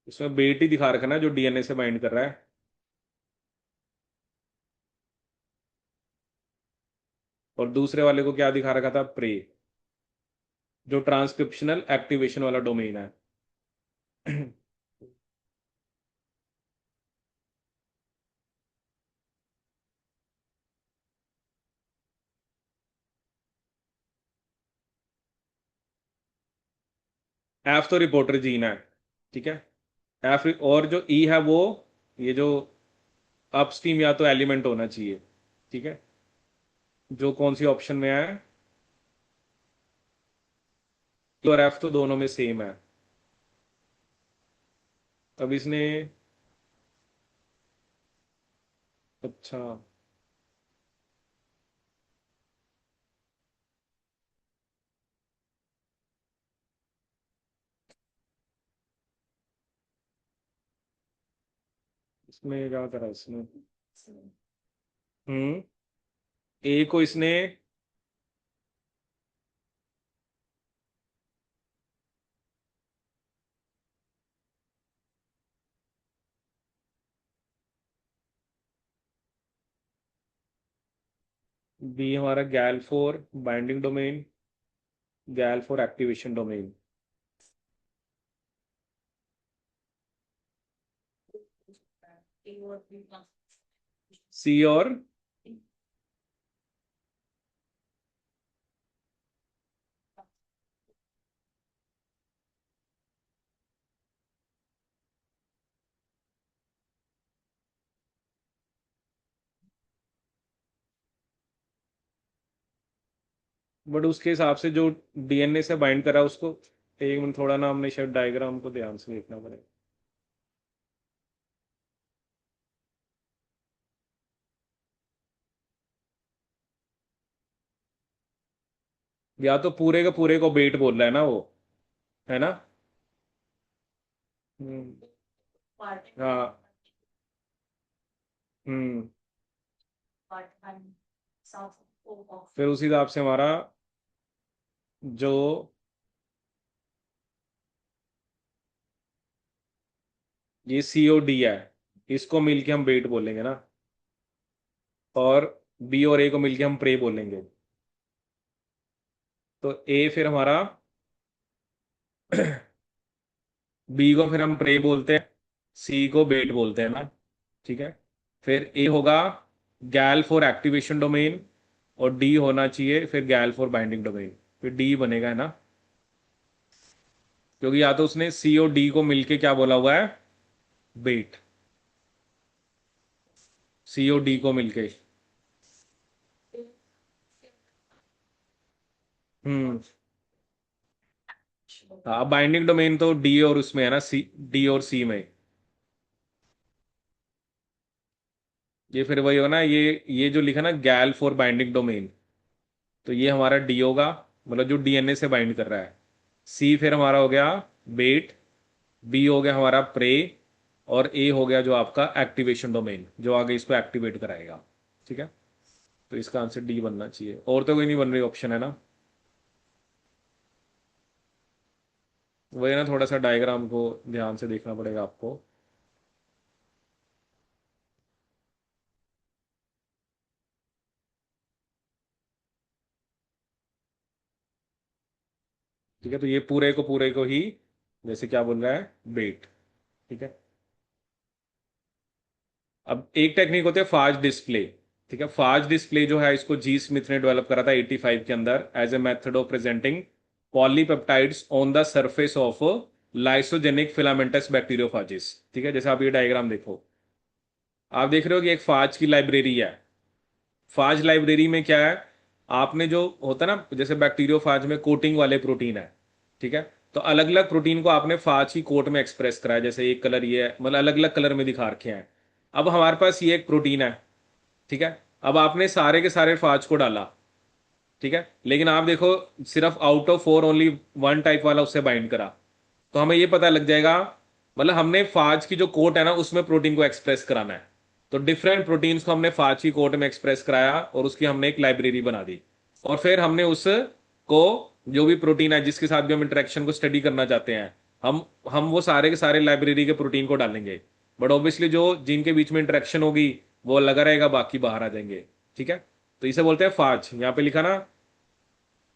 इसमें बेट ही दिखा रखा है ना, जो डीएनए से बाइंड कर रहा है, और दूसरे वाले को क्या दिखा रखा था, प्रे, जो ट्रांसक्रिप्शनल एक्टिवेशन वाला डोमेन है। एफ तो रिपोर्टर जीन है, ठीक है, एफ, और जो ई है वो, ये जो अपस्ट्रीम या तो एलिमेंट होना चाहिए, ठीक है, जो कौन सी ऑप्शन में है, E और एफ तो दोनों में सेम है। अब इसने, अच्छा, इसमें क्या करा इसने, हम्म, ए को इसने, बी हमारा गैल फोर बाइंडिंग डोमेन, गैल फोर एक्टिवेशन डोमेन, सी और, बट उसके हिसाब से जो डीएनए से बाइंड करा उसको, एक मिनट थोड़ा ना, हमने शायद डायग्राम को ध्यान से देखना पड़ेगा। या तो पूरे के पूरे को बेट बोल रहा है ना वो, है ना। हम्म, हाँ, हम्म, फिर उसी हिसाब से हमारा जो, ये सी ओ डी है, इसको मिलके हम बेट बोलेंगे ना। और बी और ए को मिलके हम प्रे बोलेंगे। तो ए फिर हमारा बी को फिर हम प्रे बोलते हैं, सी को बेट बोलते हैं ना, ठीक है। फिर ए होगा गैल फॉर एक्टिवेशन डोमेन, और डी होना चाहिए फिर गैल फॉर बाइंडिंग डोमेन। फिर डी बनेगा, है ना, क्योंकि या तो उसने सी और डी को मिलके क्या बोला हुआ है, बेट, सी और डी को मिलके। हम्म। हाँ, बाइंडिंग डोमेन तो डी और उसमें है ना, सी, डी और सी में। ये फिर वही होगा ना, ये जो लिखा ना गैल फॉर बाइंडिंग डोमेन, तो ये हमारा डी होगा, मतलब जो डीएनए से बाइंड कर रहा है। सी फिर हमारा हो गया बेट, बी हो गया हमारा प्रे, और ए हो गया जो आपका एक्टिवेशन डोमेन, जो आगे इसको एक्टिवेट कराएगा। ठीक है, तो इसका आंसर डी बनना चाहिए, और तो कोई नहीं बन रही ऑप्शन, है ना। वही ना, थोड़ा सा डायग्राम को ध्यान से देखना पड़ेगा आपको। ठीक है, तो ये पूरे को ही जैसे क्या बोल रहा है, बेट। ठीक है। अब एक टेक्निक होती है फाज डिस्प्ले। ठीक है, फाज डिस्प्ले जो है इसको जी स्मिथ ने डेवलप करा था 85 के अंदर, as a method of presenting polypeptides on the surface of lysogenic filamentous bacteriophages. ठीक है, जैसे आप ये डायग्राम देखो, आप देख रहे हो कि एक फाज की लाइब्रेरी है। फाज लाइब्रेरी में क्या है, आपने जो होता है ना, जैसे बैक्टीरियोफाज में कोटिंग वाले प्रोटीन है, ठीक है, तो अलग अलग प्रोटीन को आपने फाज की कोट में एक्सप्रेस करा है, जैसे एक कलर ये है, मतलब अलग अलग कलर में दिखा रखे हैं। अब हमारे पास ये एक प्रोटीन है, ठीक है, अब आपने सारे के सारे फाज को डाला, ठीक है, लेकिन आप देखो सिर्फ out of four only one type वाला उससे बाइंड करा, तो हमें ये पता लग जाएगा, मतलब हमने फाज की जो कोट है ना उसमें प्रोटीन को एक्सप्रेस कराना है। तो डिफरेंट प्रोटीन्स को हमने फाज की कोट में एक्सप्रेस कराया, और उसकी हमने एक लाइब्रेरी बना दी, और फिर हमने उसको, जो भी प्रोटीन है जिसके साथ भी हम इंटरेक्शन को स्टडी करना चाहते हैं, हम वो सारे के सारे लाइब्रेरी के प्रोटीन को डालेंगे। बट ऑब्वियसली जो जिनके बीच में इंटरेक्शन होगी वो लगा रहेगा, बाकी बाहर आ जाएंगे। ठीक है, तो इसे बोलते हैं फाज, यहां पे लिखा ना,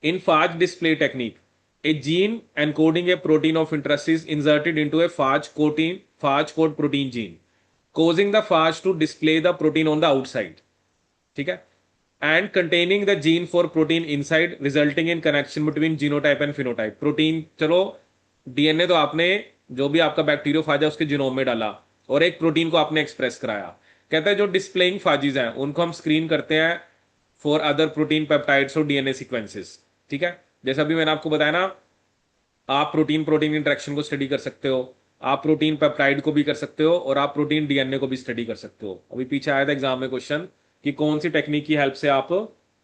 in phage display technique, a gene encoding a protein of interest is inserted into a phage code protein gene, causing the phage to display the protein on the outside. ठीक है, and containing the gene for protein inside, resulting in connection between genotype and phenotype. Protein, चलो DNA तो आपने, जो भी आपका bacteriophage है उसके जीनोम में डाला, और एक प्रोटीन को आपने एक्सप्रेस कराया। कहता है जो डिस्प्लेइंग फाजिज हैं उनको हम स्क्रीन करते हैं फॉर अदर प्रोटीन पेप्टाइड्स और डीएनए सीक्वेंसेस। ठीक है, जैसा अभी मैंने आपको बताया ना, आप प्रोटीन प्रोटीन इंटरेक्शन को स्टडी कर सकते हो, आप प्रोटीन पेप्टाइड को भी कर सकते हो, और आप प्रोटीन डीएनए को भी स्टडी कर सकते हो। अभी पीछे आया था एग्जाम में क्वेश्चन कि कौन सी टेक्निक की हेल्प से आप,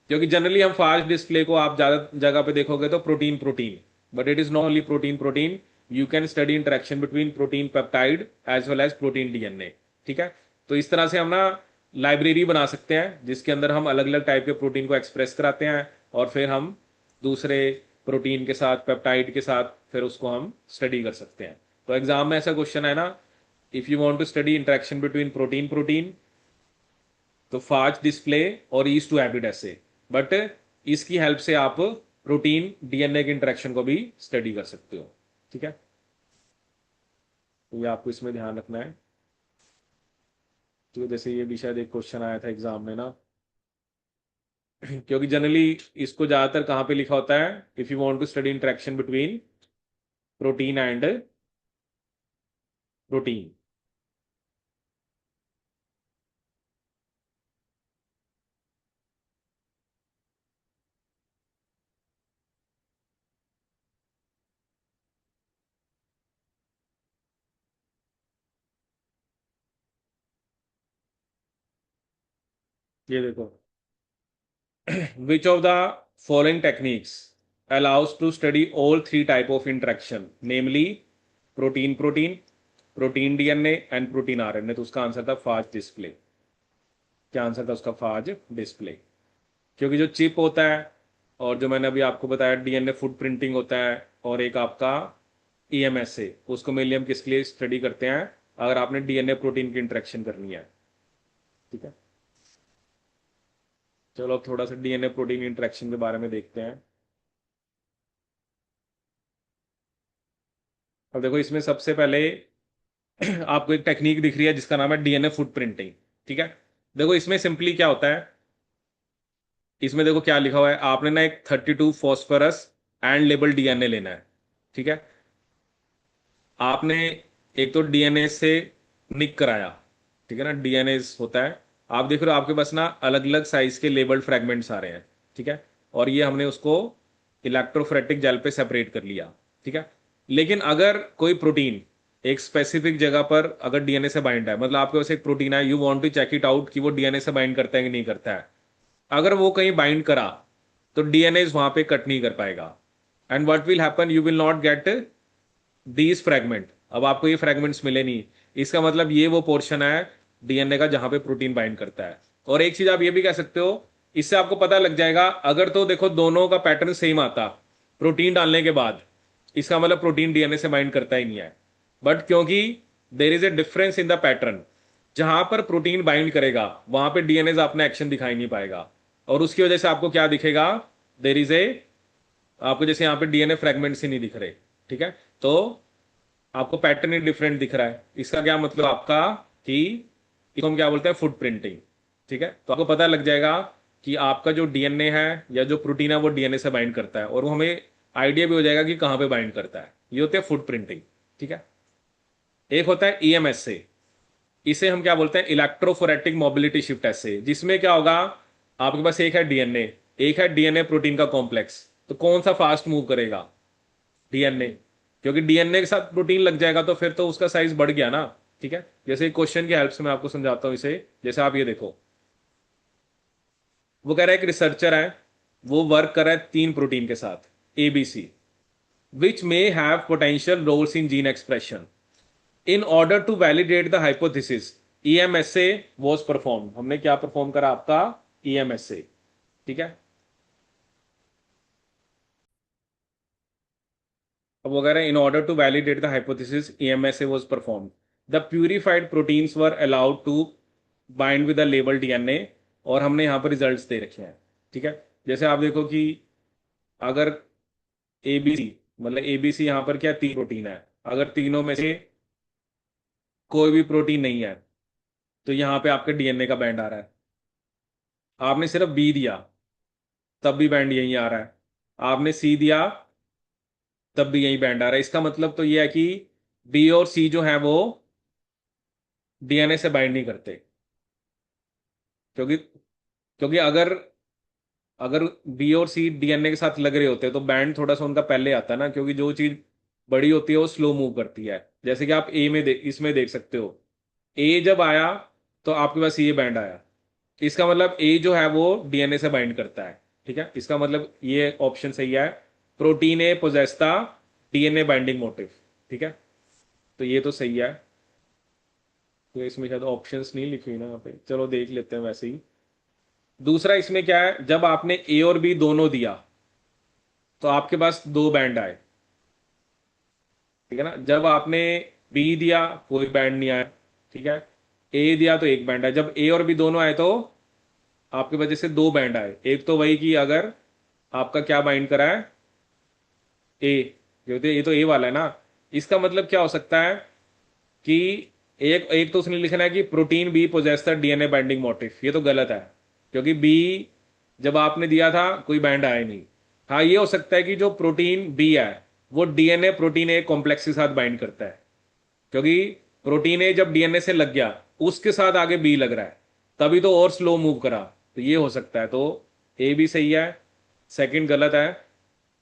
क्योंकि जनरली हम फास्ट डिस्प्ले को आप ज्यादा जगह पे देखोगे तो protein protein, but it is not only protein protein, you can study interaction between protein peptide as well as protein DNA. ठीक है, तो इस तरह से हम ना लाइब्रेरी बना सकते हैं जिसके अंदर हम अलग अलग टाइप के प्रोटीन को एक्सप्रेस कराते हैं, और फिर हम दूसरे प्रोटीन के साथ, पेप्टाइड के साथ, फिर उसको हम स्टडी कर सकते हैं। तो एग्जाम में ऐसा क्वेश्चन है ना, if you want to study interaction between protein protein, तो फाज डिस्प्ले और ईज टू हैबिट ऐसे, बट इसकी हेल्प से आप प्रोटीन डीएनए के इंटरेक्शन को भी स्टडी कर सकते हो। ठीक है, तो ये आपको इसमें ध्यान रखना है। तो जैसे ये भी शायद एक क्वेश्चन आया था एग्जाम में ना, क्योंकि जनरली इसको ज्यादातर कहाँ पे लिखा होता है, if you want to study interaction between protein and protein. ये देखो, which of the following techniques allows to study all three type of interaction, namely protein protein, protein DNA and protein RNA। तो उसका answer था फाज display. क्या answer था उसका, फाज display. क्योंकि जो चिप होता है, और जो मैंने अभी आपको बताया डीएनए फुट प्रिंटिंग होता है, और एक आपका ईएमएसए, उसको मेनली हम किसके लिए स्टडी करते हैं, अगर आपने डीएनए प्रोटीन की इंटरेक्शन करनी है। ठीक है, चलो अब थोड़ा सा डीएनए प्रोटीन इंटरेक्शन के बारे में देखते हैं। अब देखो इसमें सबसे पहले आपको एक टेक्निक दिख रही है जिसका नाम है डीएनए फुटप्रिंटिंग। ठीक है, देखो इसमें सिंपली क्या होता है, इसमें देखो क्या लिखा हुआ है, आपने ना एक 32 फॉस्फोरस एंड लेबल डीएनए लेना है। ठीक है, आपने एक तो डीएनए से निक कराया, ठीक है ना, डीएनए होता है। आप देख रहे हो आपके पास ना अलग अलग साइज के लेबल्ड फ्रेगमेंट्स आ रहे हैं। ठीक है, और ये हमने उसको इलेक्ट्रोफोरेटिक जेल पे सेपरेट कर लिया। ठीक है, लेकिन अगर कोई प्रोटीन एक स्पेसिफिक जगह पर अगर डीएनए से बाइंड है, मतलब आपके पास एक प्रोटीन है, you want to check it out कि वो डीएनए से बाइंड करता है कि नहीं करता है। अगर वो कहीं बाइंड करा तो डीएनए वहां पे कट नहीं कर पाएगा, and what will happen, you will not get these fragment. अब आपको ये फ्रेगमेंट्स मिले नहीं, इसका मतलब ये वो पोर्शन है डीएनए का जहां पे प्रोटीन बाइंड करता है। और एक चीज आप ये भी कह सकते हो, इससे आपको पता लग जाएगा, अगर तो देखो दोनों का पैटर्न सेम आता प्रोटीन डालने के बाद, इसका मतलब प्रोटीन डीएनए से बाइंड करता ही नहीं है। बट क्योंकि there is a difference in the pattern, जहां पर प्रोटीन बाइंड करेगा वहां पे डीएनए अपना एक्शन दिखाई नहीं पाएगा, और उसकी वजह से आपको क्या दिखेगा, देर इज ए, आपको जैसे यहाँ पे डीएनए फ्रेगमेंट्स ही नहीं दिख रहे। ठीक है, तो आपको पैटर्न ही डिफरेंट दिख रहा है, इसका क्या मतलब आपका कि इसको हम क्या बोलते हैं, फुट प्रिंटिंग। ठीक है, तो आपको पता लग जाएगा कि आपका जो डीएनए है या जो प्रोटीन है वो डीएनए से बाइंड करता है, और वो हमें आइडिया भी हो जाएगा कि कहां पे बाइंड करता है। ये होते हैं फुट प्रिंटिंग। ठीक है, एक होता है ईएमएसए, इसे हम क्या बोलते हैं, इलेक्ट्रोफोरेटिक मोबिलिटी शिफ्ट एसे, जिसमें क्या होगा, आपके पास एक है डीएनए, एक है डीएनए प्रोटीन का कॉम्प्लेक्स, तो कौन सा फास्ट मूव करेगा, डीएनए, क्योंकि डीएनए के साथ प्रोटीन लग जाएगा तो फिर तो उसका साइज बढ़ गया ना। ठीक है, जैसे क्वेश्चन की हेल्प से मैं आपको समझाता हूं इसे। जैसे आप ये देखो, वो कह रहा है एक रिसर्चर है, वो वर्क कर रहा है 3 प्रोटीन के साथ, ABC, which may have potential roles in gene expression. In order to validate the hypothesis, EMSA was perform, हमने क्या परफॉर्म करा, आपका ईएमएसए। ठीक है, अब वो कह रहे हैं in order to validate the hypothesis EMSA was perform, the purified proteins were allowed to bind with the label DNA, और हमने यहां पर रिजल्ट्स दे रखे हैं। ठीक है, जैसे आप देखो कि अगर एबीसी, मतलब एबीसी यहां पर क्या 3 प्रोटीन है, अगर तीनों में से कोई भी प्रोटीन नहीं है तो यहां पे आपके डीएनए का बैंड आ रहा है। आपने सिर्फ बी दिया तब भी बैंड यहीं आ रहा है, आपने सी दिया तब भी यही बैंड आ रहा है। इसका मतलब तो ये है कि बी और सी जो है वो डीएनए से बाइंड नहीं करते, क्योंकि क्योंकि अगर अगर बी और सी डीएनए के साथ लग रहे होते तो बैंड थोड़ा सा उनका पहले आता ना, क्योंकि जो चीज बड़ी होती है वो स्लो मूव करती है। जैसे कि आप ए में इसमें देख सकते हो, ए जब आया तो आपके पास ये बैंड आया, इसका मतलब ए जो है वो डीएनए से बाइंड करता है। ठीक है, इसका मतलब ये ऑप्शन सही है, protein A possesses DNA binding motif. ठीक है, तो ये तो सही है। तो इसमें शायद ऑप्शंस नहीं लिखी हुई ना यहाँ पे, चलो देख लेते हैं वैसे ही। दूसरा इसमें क्या है, जब आपने ए और बी दोनों दिया तो आपके पास 2 बैंड आए। ठीक है ना, जब आपने बी दिया कोई बैंड नहीं आया। ठीक है, ए दिया तो एक बैंड आया, जब ए और बी दोनों आए तो आपके वजह से 2 बैंड आए। एक तो वही कि अगर आपका क्या बाइंड करा है, ए, ये तो ए वाला है ना, इसका मतलब क्या हो सकता है कि एक एक तो उसने लिखना है कि protein B possess the DNA binding motif, ये तो गलत है, क्योंकि बी जब आपने दिया था कोई बैंड आया नहीं। हाँ, ये हो सकता है कि जो प्रोटीन बी है वो डीएनए प्रोटीन ए कॉम्प्लेक्स के साथ बाइंड करता है, क्योंकि प्रोटीन ए जब डीएनए से लग गया उसके साथ आगे बी लग रहा है, तभी तो और स्लो मूव करा, तो ये हो सकता है। तो ए भी सही है, सेकंड गलत है,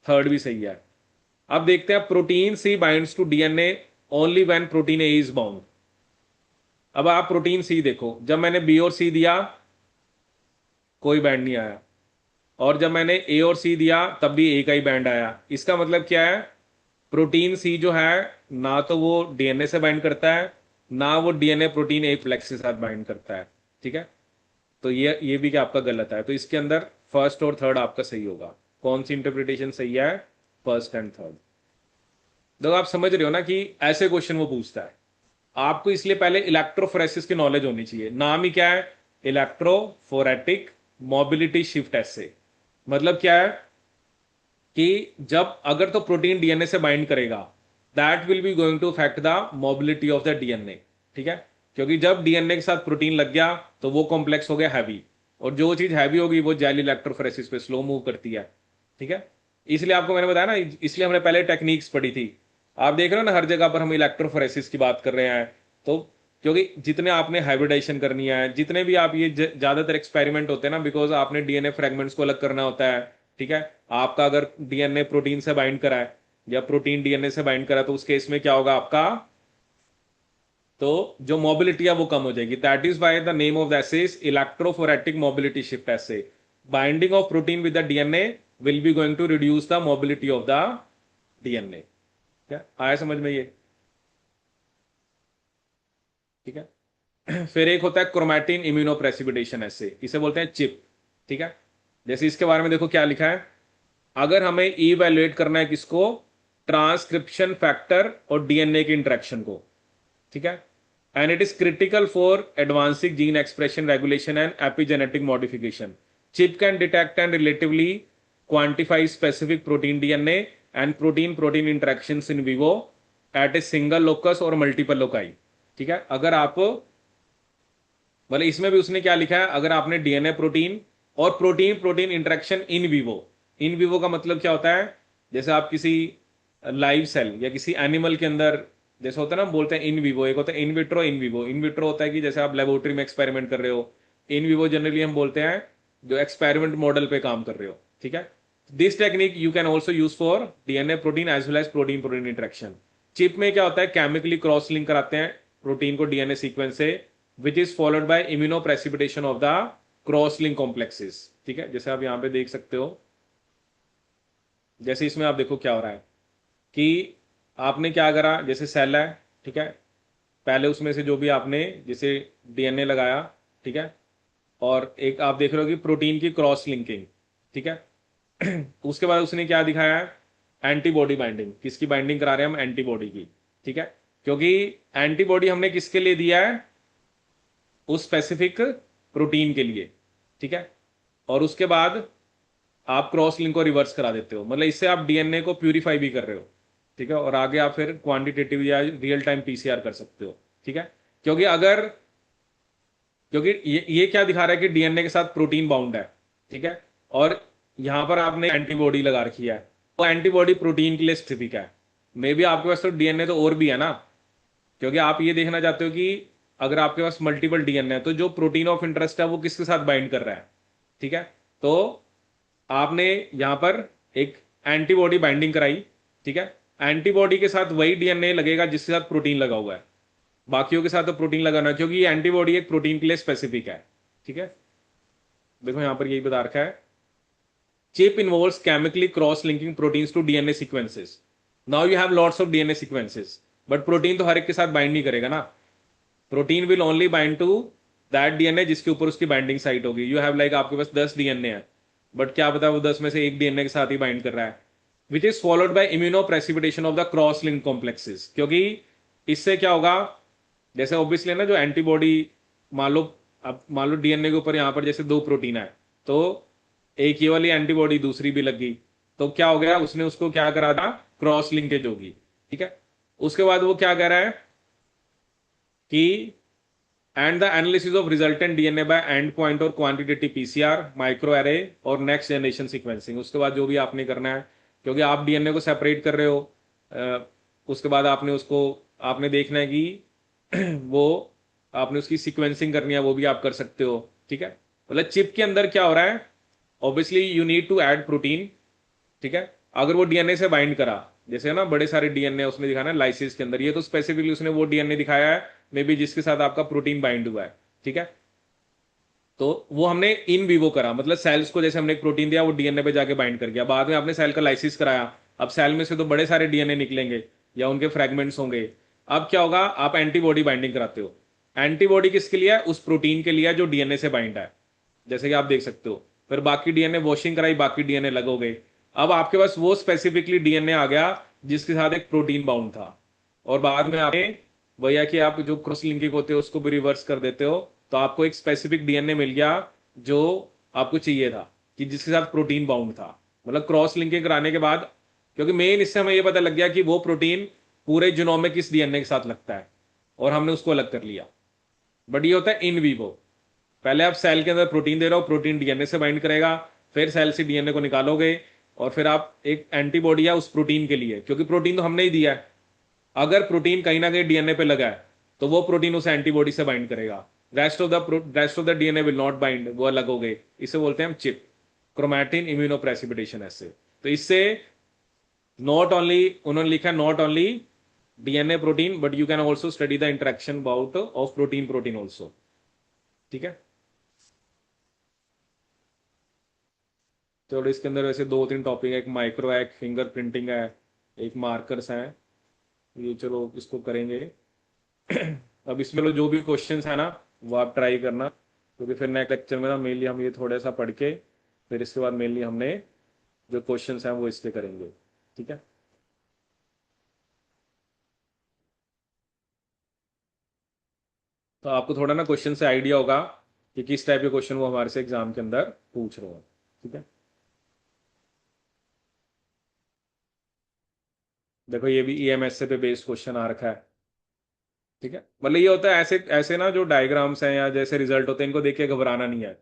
थर्ड भी सही है। अब देखते हैं, protein C binds to DNA only when protein A is bound. अब आप प्रोटीन सी देखो, जब मैंने बी और सी दिया कोई बैंड नहीं आया, और जब मैंने ए और सी दिया तब भी ए का ही बैंड आया। इसका मतलब क्या है, प्रोटीन सी जो है ना तो वो डीएनए से बाइंड करता है, ना वो डीएनए प्रोटीन ए फ्लेक्स के साथ बाइंड करता है। ठीक है, तो ये भी क्या आपका गलत है, तो इसके अंदर फर्स्ट और थर्ड आपका सही होगा। कौन सी इंटरप्रिटेशन सही है, फर्स्ट एंड थर्ड। देखो आप समझ रहे हो ना कि ऐसे क्वेश्चन वो पूछता है, आपको इसलिए पहले इलेक्ट्रोफोरेसिस की नॉलेज होनी चाहिए। नाम ही क्या है, इलेक्ट्रोफोरेटिक मोबिलिटी शिफ्ट ऐसे, मतलब क्या है कि जब अगर तो प्रोटीन डीएनए से बाइंड करेगा, that will be going to affect the mobility of the DNA, ठीक है। क्योंकि जब डीएनए के साथ प्रोटीन लग गया तो वो कॉम्प्लेक्स हो गया हैवी, और जो चीज हैवी होगी वो जेल इलेक्ट्रोफोरेसिस पे स्लो मूव करती है, ठीक है। इसलिए आपको मैंने बताया ना, इसलिए हमने पहले टेक्निक्स पढ़ी थी। आप देख रहे हो ना, हर जगह पर हम इलेक्ट्रोफोरेसिस की बात कर रहे हैं। तो क्योंकि जितने आपने हाइब्रिडाइजेशन करनी है, जितने भी आप ये ज्यादातर एक्सपेरिमेंट होते हैं ना, बिकॉज आपने डीएनए फ्रेगमेंट्स को अलग करना होता है, ठीक है। आपका अगर डीएनए प्रोटीन से बाइंड करा है या प्रोटीन डीएनए से बाइंड करा, तो उस केस में क्या होगा आपका, तो जो मोबिलिटी है वो कम हो जाएगी। That is why the name of the assay is electrophoretic mobility shift assay. Binding of protein with the DNA will be going to reduce the mobility of the DNA. क्या आया समझ में ये? ठीक है। फिर एक होता है क्रोमैटिन इम्यूनोप्रेसिपिटेशन एसे, इसे बोलते हैं चिप, ठीक है। जैसे इसके बारे में देखो क्या लिखा है, अगर हमें इवैल्यूएट करना है किसको, ट्रांसक्रिप्शन फैक्टर और डीएनए के इंटरेक्शन को, ठीक है। And it is critical for advancing gene expression regulation and epigenetic modification. ChIP can detect and relatively quantify specific protein DNA and protein protein interactions in vivo at a single locus और multiple loci, ठीक है। अगर आप, मतलब इसमें भी उसने क्या लिखा है, अगर आपने डीएनए प्रोटीन और protein protein interaction in vivo, in vivo का मतलब क्या होता है, जैसे आप किसी लाइव सेल या किसी एनिमल के अंदर, जैसे होता है ना, बोलते हैं इन विवो, एक होता है in vitro, in vivo. In vitro होता है कि जैसे आप लेबोरेटरी में एक्सपेरिमेंट कर रहे हो, इन विवो जनरली हम बोलते हैं जो एक्सपेरिमेंट मॉडल पे काम कर रहे हो, ठीक है। This technique you can also use for DNA protein as well as protein protein interaction. ChIP में क्या होता है, केमिकली क्रॉस लिंक कराते हैं प्रोटीन को डीएनए सीक्वेंस से, which is followed by immunoprecipitation of the cross link complexes, ठीक है। जैसे आप यहां पे देख सकते हो, जैसे इसमें आप देखो क्या हो रहा है कि आपने क्या करा, जैसे सेल है, ठीक है। पहले उसमें से जो भी आपने जैसे डीएनए लगाया, ठीक है, और एक आप देख रहे हो कि प्रोटीन की क्रॉस लिंकिंग, ठीक है। उसके बाद उसने क्या दिखाया है, एंटीबॉडी बाइंडिंग। किसकी बाइंडिंग करा रहे हैं हम, एंटीबॉडी की, ठीक है। क्योंकि एंटीबॉडी हमने किसके लिए दिया है, उस स्पेसिफिक प्रोटीन के लिए, ठीक है। और उसके बाद आप क्रॉस लिंक को रिवर्स करा देते हो, मतलब इससे आप डीएनए को प्यूरिफाई भी कर रहे हो, ठीक है। और आगे आप फिर क्वांटिटेटिव या रियल टाइम पीसीआर कर सकते हो, ठीक है। क्योंकि अगर, क्योंकि ये क्या दिखा रहा है कि डीएनए के साथ प्रोटीन बाउंड है, ठीक है। और यहां पर आपने एंटीबॉडी लगा रखी है, वो एंटीबॉडी प्रोटीन के लिए स्पेसिफिक है। मे बी आपके पास तो डीएनए तो और भी है ना, क्योंकि आप ये देखना चाहते हो कि अगर आपके पास मल्टीपल डीएनए है तो जो प्रोटीन ऑफ इंटरेस्ट है वो किसके साथ बाइंड कर रहा है, ठीक है। तो आपने यहां पर एक एंटीबॉडी बाइंडिंग कराई, ठीक है। एंटीबॉडी के साथ वही डीएनए लगेगा जिसके साथ प्रोटीन लगा हुआ है, बाकियों के साथ तो प्रोटीन लगाना है, क्योंकि ये एंटीबॉडी एक प्रोटीन के लिए स्पेसिफिक है, ठीक है। देखो यहां पर यही बता रखा है, chip involves chemically cross-linking proteins to DNA sequences. Now you have lots of DNA sequences, but protein तो हर एक के साथ बाइंड नहीं करेगा ना। Protein will only bind to that DNA जिसके ऊपर उसकी बाइंडिंग साइट होगी। यू हैव लाइक आपके पास 10 डीएनए है, बट क्या पता वो 10 में से एक डीएनए के साथ ही बाइंड कर रहा है, which is followed by immunoprecipitation of the cross link complexes. क्योंकि इससे क्या होगा, जैसे ऑब्वियसली ना, जो एंटीबॉडी, मान लो, अब मान लो डीएनए के ऊपर यहां पर जैसे दो प्रोटीन है, तो एक ये वाली एंटीबॉडी दूसरी भी लग गई, तो क्या हो गया, उसने उसको क्या करा था, क्रॉस लिंकेज होगी, ठीक है। उसके बाद वो क्या कह रहा है कि and the analysis of resultant DNA by and point और क्वांटिटेटिव पीसीआर, माइक्रो एरे और नेक्स्ट जनरेशन सीक्वेंसिंग। उसके बाद जो भी आपने करना है, क्योंकि आप डीएनए को सेपरेट कर रहे हो, उसके बाद आपने उसको, आपने देखना है कि वो, आपने उसकी सीक्वेंसिंग करनी है, वो भी आप कर सकते हो, ठीक है। मतलब चिप के अंदर क्या हो रहा है, obviously you need to add protein, ठीक है। अगर वो डीएनए से बाइंड करा, जैसे ना बड़े सारे डीएनए उसने दिखाना है लाइसिस के अंदर, ये तो स्पेसिफिकली उसने वो डीएनए दिखाया है मे बी जिसके साथ आपका प्रोटीन बाइंड हुआ है, ठीक है। तो वो हमने इन विवो करा, मतलब सेल्स को जैसे हमने एक प्रोटीन दिया, वो डीएनए पे जाके बाइंड कर गया। बाद में आपने सेल का लाइसिस कराया, अब सेल में से तो बड़े सारे डीएनए निकलेंगे या उनके फ्रेगमेंट्स होंगे। अब क्या होगा, आप एंटीबॉडी बाइंडिंग कराते हो। एंटीबॉडी किसके लिए है, उस प्रोटीन के लिए जो डीएनए से बाइंड है, जैसे कि आप देख सकते हो। फिर बाकी डीएनए वॉशिंग कराई, बाकी डीएनए लगोगे। अब आपके पास वो स्पेसिफिकली डीएनए आ गया जिसके साथ एक प्रोटीन बाउंड था, और बाद में आपने भैया कि आप जो क्रॉस लिंकिंग होते हो उसको भी रिवर्स कर देते हो, तो आपको एक स्पेसिफिक डीएनए मिल गया जो आपको चाहिए था कि जिसके साथ प्रोटीन बाउंड था, मतलब क्रॉस लिंकिंग कराने के बाद, क्योंकि मेन इससे हमें ये पता लग गया कि वो प्रोटीन पूरे जीनोम किस डीएनए के साथ लगता है, और हमने उसको अलग कर लिया। बट ये होता है इन वीवो। पहले आप सेल के अंदर प्रोटीन दे रहे हो, प्रोटीन डीएनए से बाइंड करेगा, फिर सेल से डीएनए को निकालोगे, और फिर आप एक एंटीबॉडी है उस प्रोटीन के लिए, क्योंकि प्रोटीन तो हमने ही दिया है। अगर प्रोटीन कहीं ना कहीं डीएनए पे लगा है तो वो प्रोटीन उस एंटीबॉडी से बाइंड करेगा। Rest of the DNA will not bind, वो अलग हो गए। इसे बोलते हैं हम चिप, क्रोमैटिन इम्यूनोप्रेसिपिटेशन ऐसे। तो इससे नॉट ओनली, उन्होंने लिखा not only DNA protein, but you can also study the interaction about of protein protein also. ठीक है, तो इसके अंदर वैसे दो तीन टॉपिक है, एक माइक्रो है, एक फिंगर प्रिंटिंग है, एक मार्कर्स है। ये चलो इसको करेंगे। अब इसमें लो जो भी क्वेश्चंस है ना वो आप ट्राई करना, क्योंकि फिर नेक्स्ट लेक्चर में ना मेनली हम ये थोड़ा सा पढ़ के फिर इसके बाद मेनली हमने जो क्वेश्चंस हैं वो इसके करेंगे। ठीक है, तो आपको थोड़ा ना क्वेश्चन से आइडिया होगा कि किस टाइप के क्वेश्चन वो हमारे से एग्जाम के अंदर पूछ रहे हैं। ठीक है, देखो ये भी ईएमएस पे बेस्ड क्वेश्चन आ रखा है। ठीक है, मतलब ये होता है ऐसे ऐसे ना, जो डायग्राम्स हैं या जैसे रिजल्ट होते हैं इनको देख के घबराना नहीं है।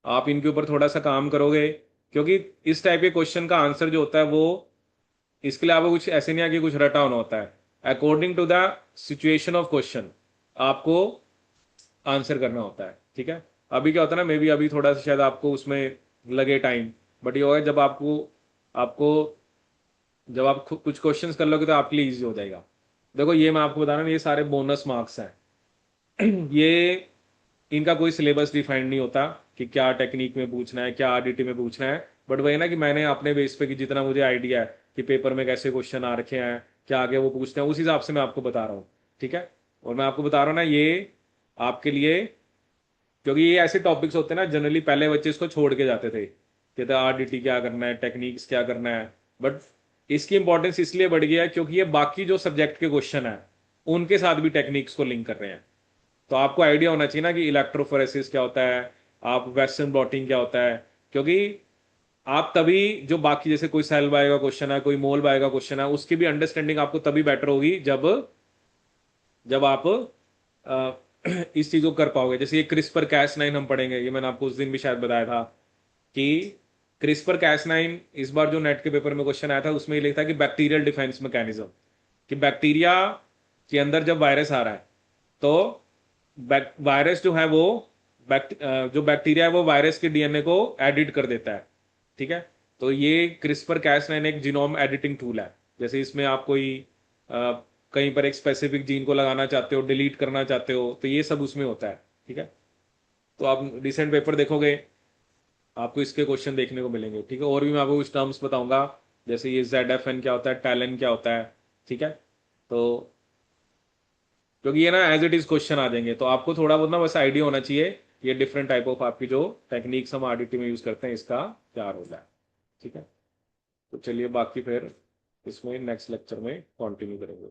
आप इनके ऊपर थोड़ा सा काम करोगे, क्योंकि इस टाइप के क्वेश्चन का आंसर जो होता है वो, इसके लिए आपको कुछ ऐसे नहीं है कि कुछ रटा होना होता है। According to the situation of question आपको आंसर करना होता है। ठीक है, अभी क्या होता है ना, मे बी अभी थोड़ा सा शायद आपको उसमें लगे टाइम, बट ये होगा जब आपको आपको जब आप कुछ क्वेश्चंस कर लोगे तो आपके लिए इजी हो जाएगा। देखो ये मैं आपको बता रहा हूँ, ये सारे बोनस मार्क्स हैं। ये इनका कोई सिलेबस डिफाइंड नहीं होता कि क्या टेक्निक में पूछना है, क्या आरडीटी में पूछना है। बट वही ना कि मैंने अपने बेस पे कि जितना मुझे आइडिया है कि पेपर में कैसे क्वेश्चन आ रखे हैं, क्या आगे वो पूछते हैं, उस हिसाब से मैं आपको बता रहा हूँ। ठीक है, और मैं आपको बता रहा हूँ ना ये आपके लिए, क्योंकि ये ऐसे टॉपिक्स होते हैं ना, जनरली पहले बच्चे इसको छोड़ के जाते थे, कहते आरडीटी क्या करना है, टेक्निक्स क्या करना है। बट इसकी इंपॉर्टेंस इसलिए बढ़ गया है क्योंकि ये बाकी जो सब्जेक्ट के क्वेश्चन है उनके साथ भी टेक्निक्स को लिंक कर रहे हैं। तो आपको आइडिया होना चाहिए ना कि इलेक्ट्रोफोरेसिस क्या होता है, आप वेस्टर्न ब्लॉटिंग क्या होता है, क्योंकि आप तभी जो बाकी जैसे कोई सेल बायो का क्वेश्चन है, कोई मोल बायो का क्वेश्चन है, उसकी भी अंडरस्टैंडिंग आपको तभी बेटर होगी जब जब आप इस चीज को कर पाओगे। जैसे ये क्रिस्पर कैस नाइन हम पढ़ेंगे, ये मैंने आपको उस दिन भी शायद बताया था कि क्रिस्पर कैस नाइन इस बार जो नेट के पेपर में क्वेश्चन आया था उसमें ये लिखा था कि बैक्टीरियल डिफेंस मैकेनिज्म, कि बैक्टीरिया के अंदर जब वायरस आ रहा है तो वायरस जो है वो जो बैक्टीरिया है वो वायरस के डीएनए को एडिट कर देता है। ठीक है, तो ये क्रिस्पर कैस नाइन एक जीनोम एडिटिंग टूल है। जैसे इसमें आप कोई कहीं पर एक स्पेसिफिक जीन को लगाना चाहते हो, डिलीट करना चाहते हो, तो ये सब उसमें होता है। ठीक है, तो आप रिसेंट पेपर देखोगे आपको इसके क्वेश्चन देखने को मिलेंगे। ठीक है, और भी मैं आपको कुछ टर्म्स बताऊंगा, जैसे ये ZFN क्या होता है, टैलेंट क्या होता है। ठीक है, तो क्योंकि ये ना एज इट इज क्वेश्चन आ जाएंगे, तो आपको थोड़ा बहुत ना बस आइडिया होना चाहिए ये डिफरेंट टाइप ऑफ आपकी जो टेक्निक्स हम आरडीटी में यूज करते हैं इसका क्या रोल है। ठीक है, तो चलिए बाकी फिर इसमें नेक्स्ट लेक्चर में कंटिन्यू करेंगे।